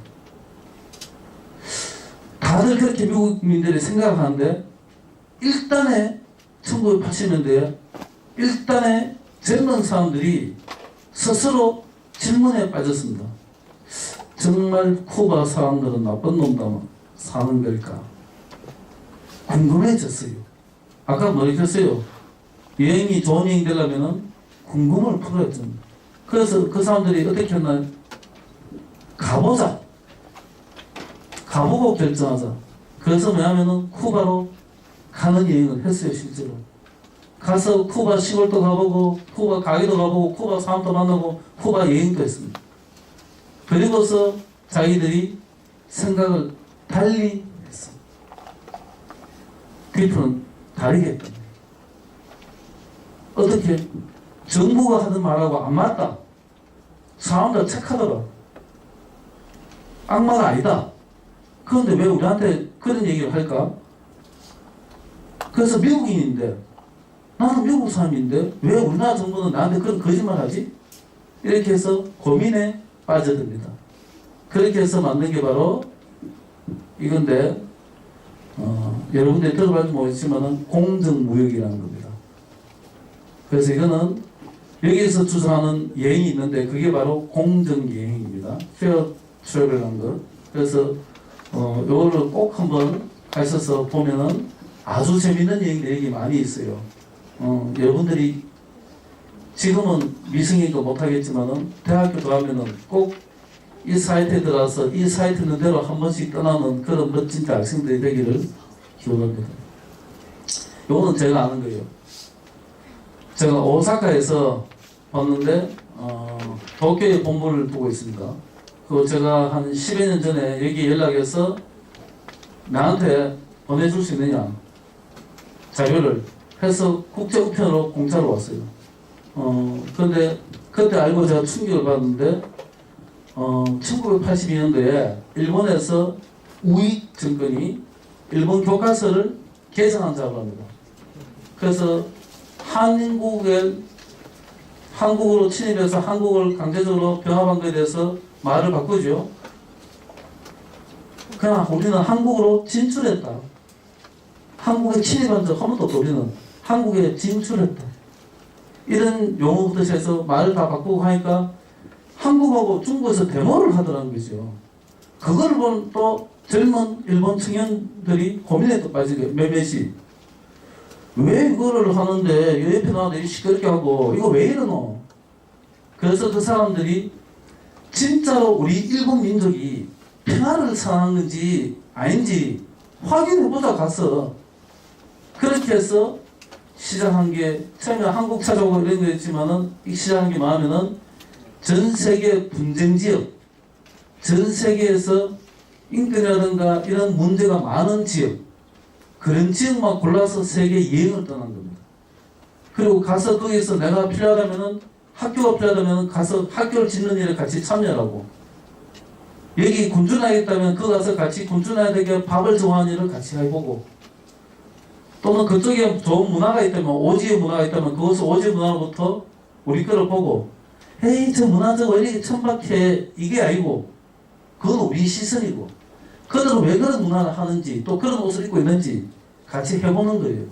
다들 그렇게 미국 국민들이 생각하는데 일단에 1980년대에 일단에 젊은 사람들이 스스로 질문에 빠졌습니다. 정말 쿠바 사람들은 나쁜 놈들만 사는 걸까? 궁금해졌어요. 아까 뭐 얘기했어요? 여행이 좋은 여행 되려면 궁금을 풀어야 됩니다. 그래서 그 사람들이 어떻게 했나요? 가보자. 가보고 결정하자. 그래서 뭐냐면은 쿠바로 가는 여행을 했어요, 실제로. 가서 쿠바 시골도 가보고, 쿠바 가게도 가보고, 쿠바 사람도 만나고, 쿠바 여행도 했습니다. 그리고서 자기들이 생각을 달리 했어. 그들은 다르게 했다. 어떻게? 정부가 하는 말하고 안 맞다. 사람들 착하더라. 악마가 아니다. 그런데 왜 우리한테 그런 얘기를 할까? 그래서 미국인인데, 나는 미국 사람인데 왜 우리나라 정부는 나한테 그런 거짓말 하지? 이렇게 해서 고민에 빠져듭니다. 그렇게 해서 만든 게 바로 이건데, 여러분들이 들어볼지 모르겠지만 공정무역이라는 겁니다. 그래서 이거는 여기에서 주장하는 여행이 있는데 그게 바로 공정여행입니다. 페어 트래블이라는 거. 그래서 요거를 꼭 한번 가셔서 보면은 아주 재밌는 여행들이 많이 있어요. 여러분들이 지금은 미성이니까 못하겠지만은 대학교 들어가면은 꼭 이 사이트에 들어가서 이 사이트 있는 대로 한 번씩 떠나는 그런 멋진 대학생들이 되기를 기원합니다. 요거는 제가 아는 거예요. 제가 오사카에서 봤는데 도쿄에 본부를 두고 있습니다. 그거 제가 한 10여 년 전에 여기 연락해서 나한테 보내줄 수 있느냐 자료를 해서 국제 우편으로 공짜로 왔어요. 그런데 그때 알고 제가 충격을 받았는데 1982년도에 일본에서 우익 정권이 일본 교과서를 개정한 작업입니다. 그래서 한국으로 침입해서 한국을 강제적으로 병합한 것에 대해서 말을 바꾸죠. 그러나 우리는 한국으로 진출했다. 한국에 침입한 적 한 번도 없다. 우리는 한국에 진출했다. 이런 용어부터 해서 말을 다 바꾸고 하니까 한국하고 중국에서 데모를 하더라는 거죠. 그걸 본 또 젊은 일본 청년들이 고민에 또 빠지게 몇몇이 왜 이거를 하는데 옆에 나와서 시끄럽게 하고 이거 왜 이러노? 그래서 그 사람들이 진짜로 우리 일본 민족이 평화를 선한 건지 아닌지 확인해보자 가서 그렇게 해서 시작한 게 처음에 한국 찾아오고 이런 거였지만은 시작한 게 뭐냐면은 전 세계 분쟁 지역, 전 세계에서 인권이라든가 이런 문제가 많은 지역, 그런 지역만 골라서 세계 여행을 떠난 겁니다. 그리고 가서 거기서 내가 필요하다면은 학교가 필요하다면 가서 학교를 짓는 일에 같이 참여하고, 여기 군주나겠다면 그 가서 같이 군주나야 되게 밥을 정하는 일을 같이 해보고, 또는 그쪽에 좋은 문화가 있다면 오지의 문화가 있다면 그것을 오지의 문화로부터 우리 거를 보고 에이 저 문화 저거 왜 이렇게 천박해 이게 아니고 그건 우리 시선이고 그들은 왜 그런 문화를 하는지 또 그런 옷을 입고 있는지 같이 해보는 거예요.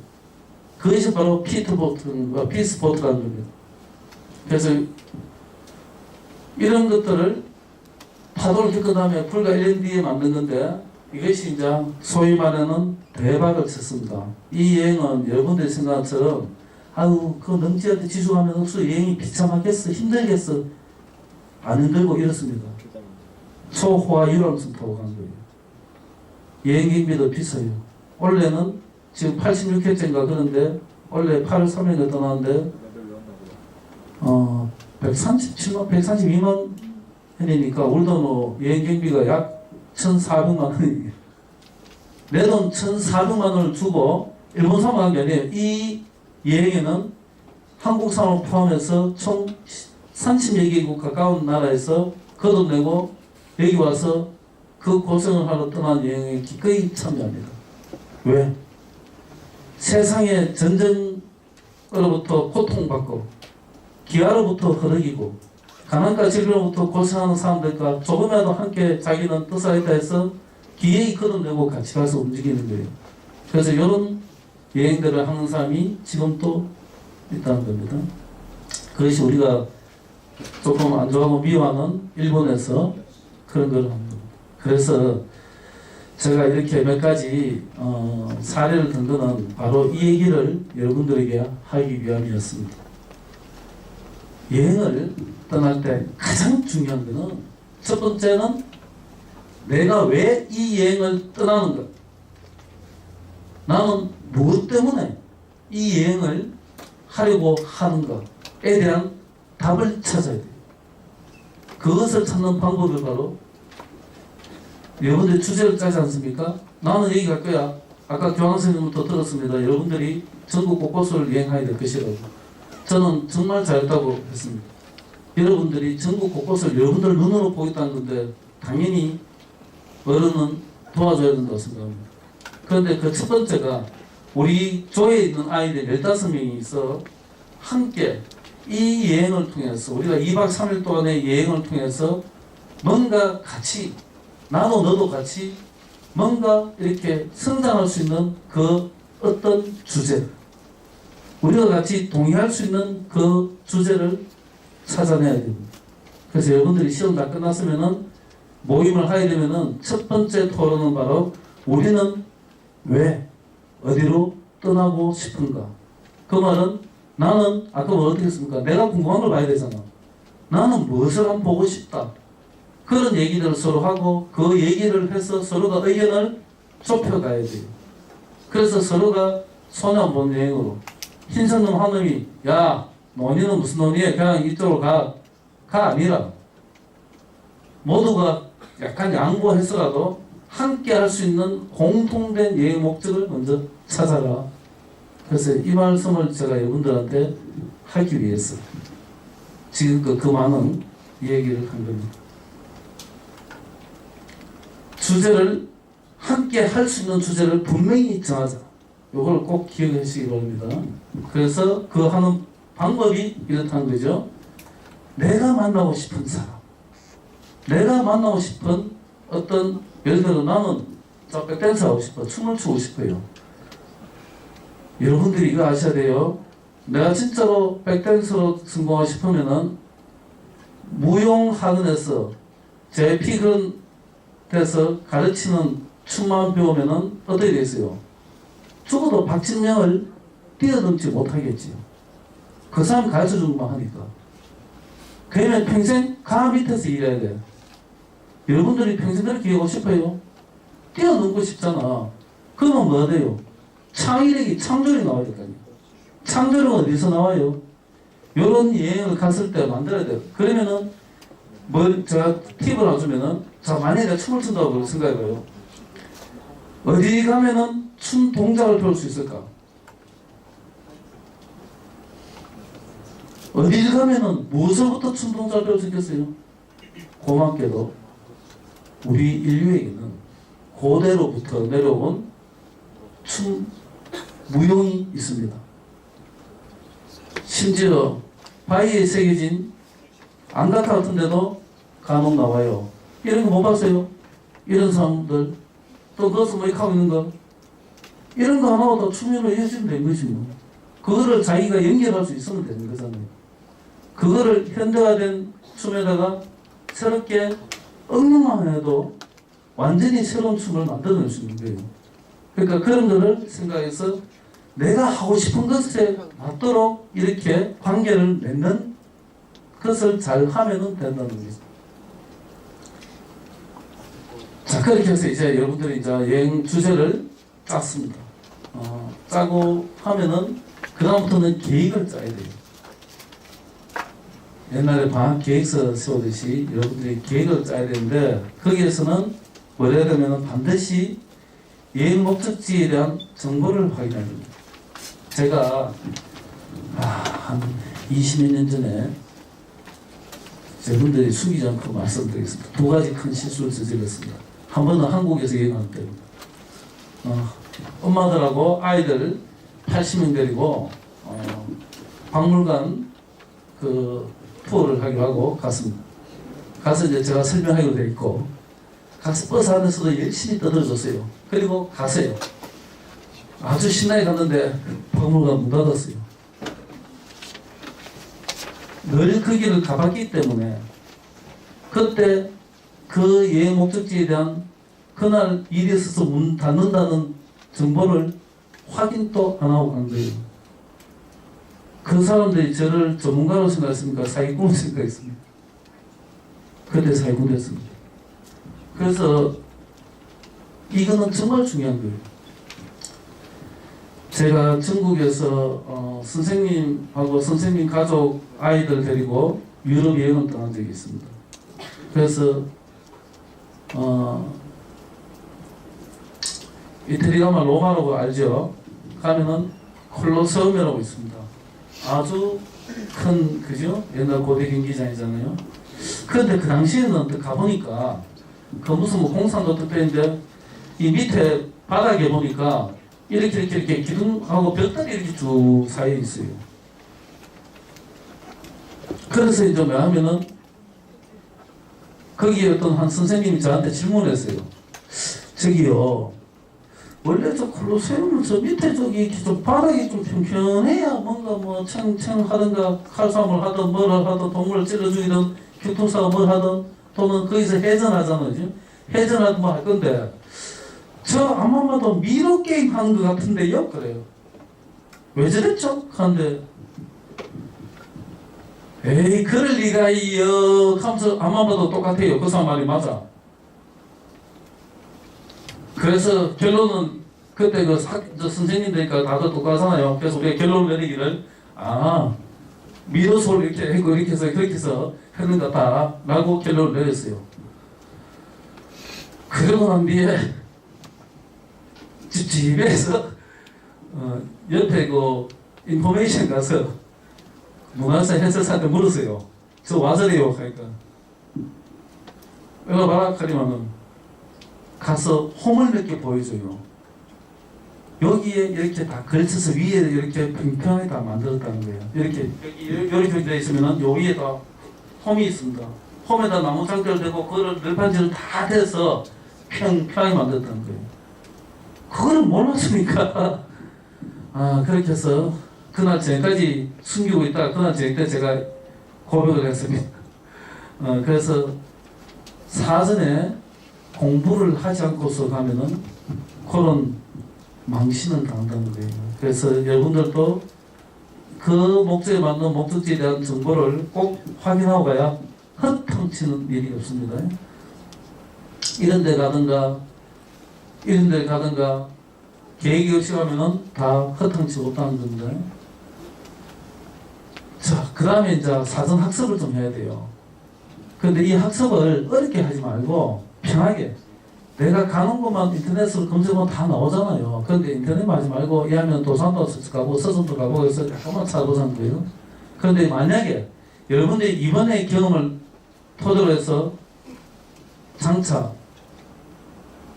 그것이 바로 피스포트라는 겁니다. 그래서 이런 것들을 파도를 겪은 다음에 불과 1년 뒤에 만든 건데 이것이 이제 소위 말하는 대박을 쳤습니다. 이 여행은 여러분들이 생각한 것처럼 아유 그 능지한테 지수하면 억수 여행이 비참하겠어 힘들겠어 안 힘들고 이렇습니다. 초호화 유람선 타고 간 거예요. 여행기비도 비싸요. 원래는 지금 86회째인가 그런데 원래 8월 3일에 떠나는데 132만 원이니까 우리도 뭐 여행경비가 약 1,400만 원이에요. 내 돈 1,400만 원을 주고 일본 사람 간 게 아니에요. 이 여행에는 한국 사람을 포함해서 총 30여 개국 가까운 나라에서 그 돈 내고 여기 와서 그 고생을 하러 떠난 여행에 기꺼이 참여합니다. 왜? 세상의 전쟁으로부터 고통받고 기아로부터 흐르기고 가난과 질병으로부터 고생하는 사람들과 조금이라도 함께 자기는 뜻하겠다 해서 기회에 거둬내고 같이 가서 움직이는 거예요. 그래서 이런 여행들을 하는 사람이 지금 또 있다는 겁니다. 그것이 우리가 조금 안 좋아하고 미워하는 일본에서 그런 걸 합니다. 그래서 제가 이렇게 몇 가지 사례를 든 거는 바로 이 얘기를 여러분들에게 하기 위함이었습니다. 여행을 떠날 때 가장 중요한 것은 첫 번째는 내가 왜 이 여행을 떠나는가? 나는 무엇 때문에 이 여행을 하려고 하는가에 대한 답을 찾아야 돼요. 그것을 찾는 방법이 바로 여러분들이 주제를 짜지 않습니까? 나는 여기 갈 거야. 아까 교황 선생님부터 들었습니다. 여러분들이 전국 곳곳을 여행해야 될 것이라고. 저는 정말 잘했다고 했습니다. 여러분들이 전국 곳곳을 여러분들 눈으로 보겠다는 건데 당연히 어른은 도와줘야 된다고 생각합니다. 그런데 그 첫 번째가 우리 조에 있는 아이들 15명이 있어 함께 이 여행을 통해서 우리가 2박 3일 동안의 여행을 통해서 뭔가 같이 나도 너도 같이 뭔가 이렇게 성장할 수 있는 그 어떤 주제 우리가 같이 동의할 수 있는 그 주제를 찾아내야 됩니다. 그래서 여러분들이 시험 다 끝났으면은 모임을 하게 되면은 첫 번째 토론은 바로 우리는 왜 어디로 떠나고 싶은가? 그 말은 나는 아까 뭐 어떻게 했습니까? 내가 궁금한 걸 봐야 되잖아. 나는 무엇을 한번 보고 싶다. 그런 얘기들을 서로 하고 그 얘기를 해서 서로가 의견을 좁혀가야 돼요. 그래서 서로가 손해 안 보는 여행으로 흰선 놈 한 놈이 야 너희는 무슨 놈이야 그냥 이쪽으로 가 아니라 모두가 약간 양보해서라도 함께 할 수 있는 공통된 여행 목적을 먼저 찾아라. 그래서 이 말씀을 제가 여러분들한테 하기 위해서 지금껏 그 많은 얘기를 한 겁니다. 주제를 함께 할 수 있는 주제를 분명히 정하자. 이걸 꼭 기억해 주시기 바랍니다. 그래서 그 하는 방법이 이렇다는 거죠. 내가 만나고 싶은 사람, 내가 만나고 싶은 어떤 예를 들어 나는 백댄스 하고 싶어, 춤을 추고 싶어요. 여러분들이 이거 아셔야 돼요. 내가 진짜로 백댄스로 성공하고 싶으면은 무용학원에서 JP 그런 데서 가르치는 춤만 배우면은 어떻게 되겠어요? 죽어도 박진영을 뛰어넘지 못하겠지요. 그 사람 가르쳐 주는 것만 하니까. 그러면 평생 가 밑에서 일해야 돼. 여러분들이 평생 그렇게 하고 싶어요? 뛰어넘고 싶잖아. 그러면 뭐가 돼요? 창의력이, 창조력이 나와야 될 거 아니에요. 창조력은 어디서 나와요? 이런 여행을 갔을 때 만들어야 돼요. 그러면은 제가 팁을 하나 주면은 자 만약에 내가 춤을 춘다고 생각해봐요. 어디 가면은 춤 동작을 배울 수 있을까? 어디 가면은 무엇으로부터 춤 동작을 배울 수 있겠어요? 고맙게도 우리 인류에게는 고대로부터 내려온 춤 무용이 있습니다. 심지어 바위에 새겨진 안가타 같은 데도 간혹 나와요. 이런 거 못 봤어요? 이런 사람들 또 거기서 뭐 이렇게 하고 있는 거 이런 거 하나도 추면을 해주면 되는 거지 뭐. 그거를 자기가 연결할 수 있으면 되는 거잖아요. 그거를 현대화된 춤에다가 새롭게 응용만 해도 완전히 새로운 춤을 만들어낼 수 있는 거예요. 그러니까 그런 거를 생각해서 내가 하고 싶은 것에 맞도록 이렇게 관계를 맺는 것을 잘 하면은 된다는 거죠. 자, 그렇게 해서 이제 여러분들이 이제 여행 주제를 짰습니다. 짜고 하면은 그다음부터는 계획을 짜야 돼요. 옛날에 방학 계획서 세우듯이 여러분들이 계획을 짜야 되는데 거기에서는 뭘 해야 되면 반드시 여행 목적지에 대한 정보를 확인해야 됩니다. 제가 한 20몇 년 전에 여러분들이 숨기지 않고 말씀드리겠습니다. 두 가지 큰 실수를 저질렀습니다. 한 번은 한국에서 여행할 때입니다. 엄마들하고 아이들 80명 데리고 박물관 그 투어를 하기로 하고 갔습니다. 가서 이제 제가 설명하기로 돼 있고 가서 버스 안에서도 열심히 떠들어줬어요. 그리고 갔어요. 아주 신나게 갔는데 박물관 문 닫았어요. 늘 그 길을 가봤기 때문에 그때 그 여행 목적지에 대한 그날 일이 있어서 문 닫는다는 정보를 확인도 안 하고 간 거예요. 그 사람들이 저를 전문가로 생각했습니까? 사기꾼으로 생각했습니다. 그때 사기꾼 됐습니다. 그래서 이거는 정말 중요한 거예요. 제가 전국에서 선생님하고 선생님 가족 아이들 데리고 유럽 여행을 떠난 적이 있습니다. 그래서 이태리가 로마라고 알죠? 가면은 콜로세움이라고 있습니다. 아주 큰 그죠? 옛날 고대 경기장이잖아요. 그런데 그 당시에는 또 가보니까 그 무슨 뭐 공산도 특별인데 이 밑에 바닥에 보니까 이렇게 기둥하고 벽돌이 이렇게 쭉 쌓여 있어요. 그래서 이제 뭐 하면은 거기에 어떤 한 선생님이 저한테 질문했어요. 저기요, 원래 저 콜로세움은 저 밑에 저기 좀 바닥이 좀 평평해야 뭔가 뭐 챙하든가 칼싸움을 하든 뭘 하든 동물을 찔러 죽이든 교통사고 뭘 하든 또는 거기서 해전하잖아요. 해전하든 뭐 할 건데 저 아마 봐도 미로 게임 하는 것 같은데요? 그래요. 왜 저랬죠? 하는데 에이 그럴 리가 이요 하면서 아마 봐도 똑같아요. 그 사람 말이 맞아. 그래서 결론은 그때 저 선생님들이니까 다들 똑같잖아요. 그래서 우리가 결론을 내리기를 미로소를 이렇게 했고 이렇게 해서 그렇게 해서 했는 것 같다 라고 결론을 내렸어요. 그러고 난 뒤에 집에서 옆에 그 인포메이션 가서 문화사 해설사한테 물었어요. 저 와저래요 하니까 내가 말하자면은 가서 홈을 몇 개 보여줘요. 여기에 이렇게 다 걸쳐서 위에 이렇게 평평하게 다 만들었다는 거예요. 이렇게 되어 있으면은 요 위에다 홈이 있습니다. 홈에다 나무 장대를 대고 그거를 널판지를 다 대서 평평하게 만들었다는 거예요. 그거를 몰랐으니까 그렇게 해서 그날 저녁까지 숨기고 있다가 그날 저녁 때 제가 고백을 했습니다. 그래서 사전에 공부를 하지 않고서 가면은 그런 망신을 당한다는 거예요. 그래서 여러분들도 그 목적에 맞는 목적지에 대한 정보를 꼭 확인하고 가야 헛통치는 일이 없습니다. 이런 데 가든가 계획이 없이 가면은 다 헛통치 못하는 겁니다. 자, 그 다음에 이제 사전 학습을 좀 해야 돼요. 그런데 이 학습을 어렵게 하지 말고 편하게 내가 가는 곳만 인터넷으로 검색하면 다 나오잖아요. 그런데 인터넷 하지 말고 이하면 도산도 가고 서점도 가고 해서 약간만 찾아보자는 거예요. 그런데 만약에 여러분들이 이번에 경험을 토대로 해서 장차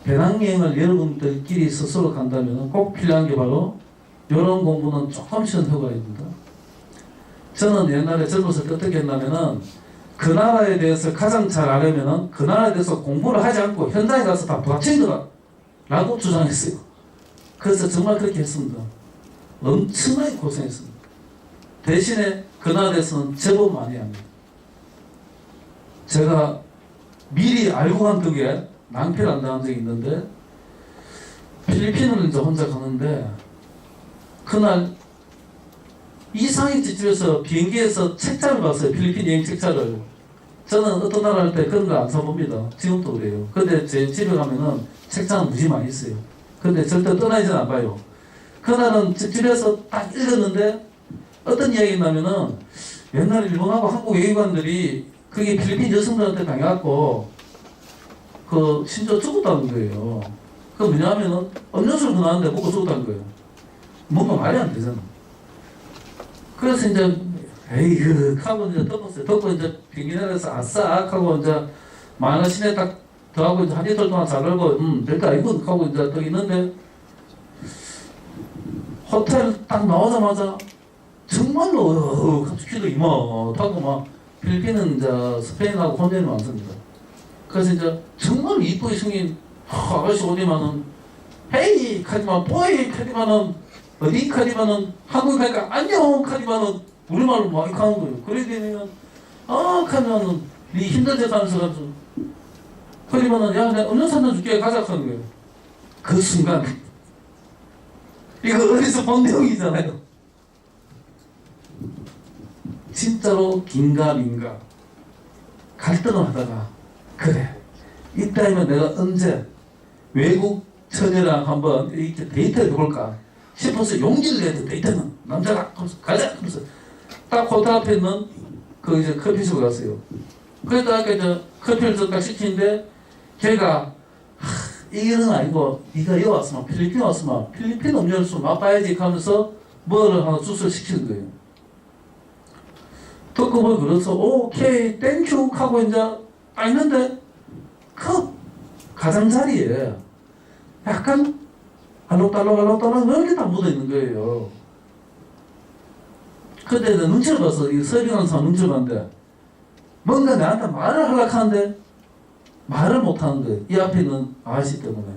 배낭여행을 여러분들끼리 스스로 간다면 꼭 필요한 게 바로 이런 공부는 조금씩은 해봐야 됩니다. 저는 옛날에 젊었을 때 어떻게 했냐면은 그 나라에 대해서 가장 잘 알려면은 그 나라에 대해서 공부를 하지 않고 현장에 가서 다 부닥친 거라. 라고 주장했어요. 그래서 정말 그렇게 했습니다. 엄청나게 고생했습니다. 대신에 그날에서는 제법 많이 합니다. 제가 미리 알고 간 덕에 낭패를 안 당한 적이 있는데, 필리핀을 이제 혼자 가는데 그날 이상희 집에서 비행기에서 책자를 봤어요. 필리핀 여행 책자를. 저는 어떤 나라 할 때 그런 거 안 사봅니다. 지금도 그래요. 근데 제 집에 가면은 책자는 무지 많이 있어요. 근데 절대 떠나지는 안 봐요. 그날은 집에서 딱 읽었는데 어떤 이야기 있냐면은 옛날에 일본하고 한국 외교관들이 그게 필리핀 여성들한테 당해갖고 그 심지어 죽었다는 거예요. 그 뭐냐면은 음료수를 넣었는데 먹고 죽었다는 거예요. 뭔가 말이 안 되잖아. 그래서 이제 에이그 하고 이제 덮었어요. 덮고 이제 비행기 내려서 아싸 하고 이제 마나 시내 딱 더하고 이제 한 이틀 동안 잘 놀고 될까 이거 하고 이제 또 있는데 호텔 딱 나오자마자 정말로 갑자기 이мот하고 막 필리핀은 이제 스페인하고 혼전이 많습니다. 그래서 이제 정말 이쁘게 생긴 아가씨 오디만은 헤이 카디만 보이 카디만은 어디 카디만은 한국 가니까 안녕 카디만은 우리말로 막 이렇게 하는 거예요. 그래 되면 카디만은 니 힘들지 하면서 그러면은 야 내가 음료수 한잔 줄게 가자 하는 거예요. 그 순간 이거 어디서 본 내용이잖아요. 진짜로 긴가민가 갈등을 하다가 그래 이따이면 내가 언제 외국 처녀랑 한번 이렇게 데이트를 해볼까 싶어서 용기를 내도 데이트는 남자가 가자 하면서 딱 호텔 앞에 있는 그 이제 커피숍에 갔어요. 그러다가 이제 커피를 딱 시키는데 걔가 이거는 아니고 네가 여기 왔으면 필리핀 왔으면 필리핀 음료수 맛봐야지 하면서 뭐를 하나 주스를 시키는 거예요. 듣고 보니 그래서 오케이 땡큐 하고 이제 딱 있는데 그 가장자리에 약간 알록달록 이렇게 딱 묻어있는 거예요. 근데 내가 눈치를 봤어. 이 서빙하는 사람 눈치를 봤는데 뭔가 나한테 말을 하려고 하는데 말을 못하는 거예요. 이 앞에 있는 아저씨 때문에.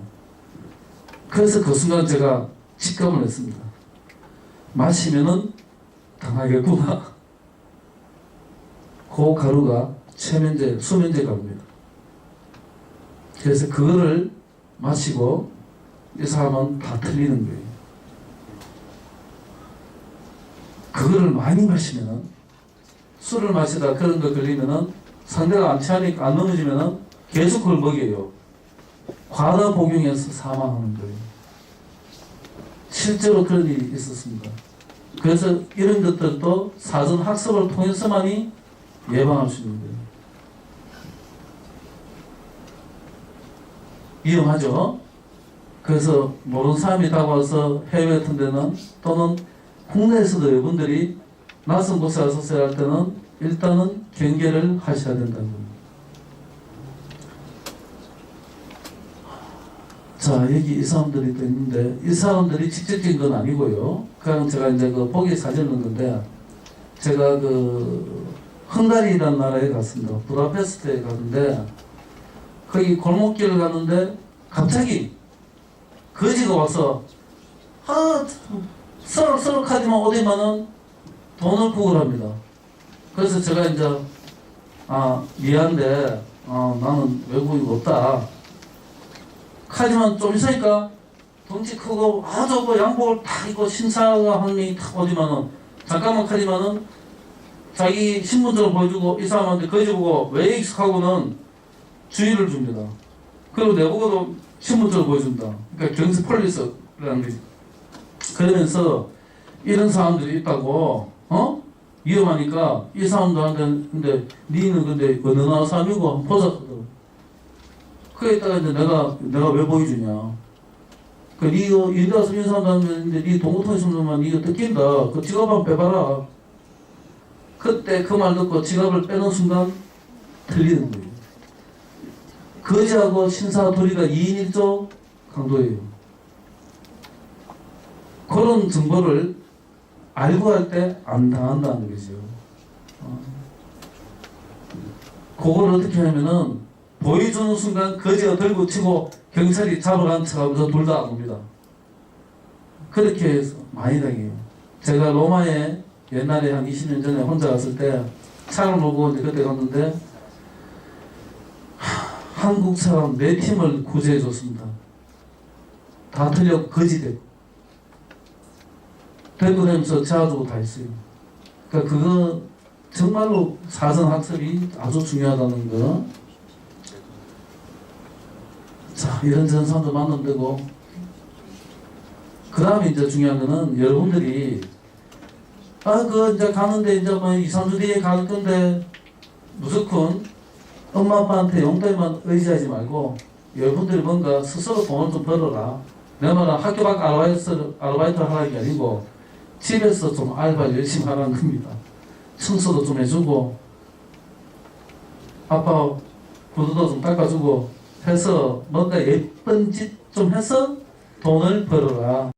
그래서 그 순간 제가 직감을 했습니다. 마시면은 당하겠구나. 그 가루가 최면제, 수면제 가루입니다. 그래서 그거를 마시고 이 사람은 다 틀리는 거예요. 그거를 많이 마시면은 술을 마시다 그런 거 걸리면은 상대가 안 취하니까 안 넘어지면은 계속 그걸 먹여요. 과다 복용해서 사망하는 거예요. 실제로 그런 일이 있었습니다. 그래서 이런 것들도 사전 학습을 통해서만이 예방할 수 있는 거예요. 위험하죠? 그래서 모르는 사람이 다가와서 해외 같은 데는 또는 국내에서도 여러분들이 낯선 곳에 와서 써야 할 때는 일단은 경계를 하셔야 된다는 겁니다. 자, 여기 이 사람들이 또 있는데, 이 사람들이 직접적인 건 아니고요. 그냥 제가 이제 그 보기 사진을 넣은 건데, 제가 그 헝가리라는 나라에 갔습니다. 부다페스트에 갔는데, 거기 골목길을 갔는데, 갑자기 거지가 와서, 서럭서럭하지만 어디만은 돈을 구걸합니다. 그래서 제가 이제, 미안한데, 나는 외국인 없다. 하지만 좀 있으니까 덩치 크고 아주 그 양복을 딱 입고 신사가 한 명이 딱 오지만은 잠깐만 하지만은 자기 신분증을 보여주고 이 사람한테 거지 보고 왜 익숙하고는 주의를 줍니다. 그리고 내보고도 신분증을 보여준다. 그러니까 경스 폴리스라는 거지. 그러면서 이런 사람들이 있다고 위험하니까 이 사람들한테 근데 니는 근데 어느 나라 사람이고 한번 보자 하더라고. 그랬다가 이제 내가 왜 보여주냐. 그, 니가, 인도 와서 이런 사람도 하는데, 니 동고통 있으면 니가 뜯긴다. 그 지갑 한번 빼봐라. 그때 그 말 듣고 지갑을 빼는 순간 틀리는 거예요. 거지하고 신사 둘이가 2인 1조 강도예요. 그런 정보를 알고 할 때 안 당한다는 거죠. 그걸 어떻게 하면은 보여주는 순간 거지가 들고 치고 경찰이 잡아간 척하면서 둘 다 안 옵니다. 그렇게 해서 많이 당해요. 제가 로마에 옛날에 한 20년 전에 혼자 갔을 때 차를 몰고 이제 그때 갔는데 한국 사람 4팀을 구제해 줬습니다. 다 틀려 거지되고 데리고 다니면서 제아주고 다 했어요. 그러니까 그거 정말로 사전 학습이 아주 중요하다는 거. 자, 이런 전사도 만나면 되고, 그 다음에 이제 중요한 거는 여러분들이 그 이제 가는데 이제 뭐 2, 3주 뒤에 갈 건데 무조건 엄마 아빠한테 용돈만 의지하지 말고 여러분들이 뭔가 스스로 돈을 좀 벌어라. 내 말은 학교 밖 아르바이트를 하라는 게 아니고 집에서 좀 알바 열심히 하라는 겁니다. 청소도 좀 해주고 아빠 구두도 좀 닦아주고 해서 뭔가 예쁜 짓 좀 해서 돈을 벌어라.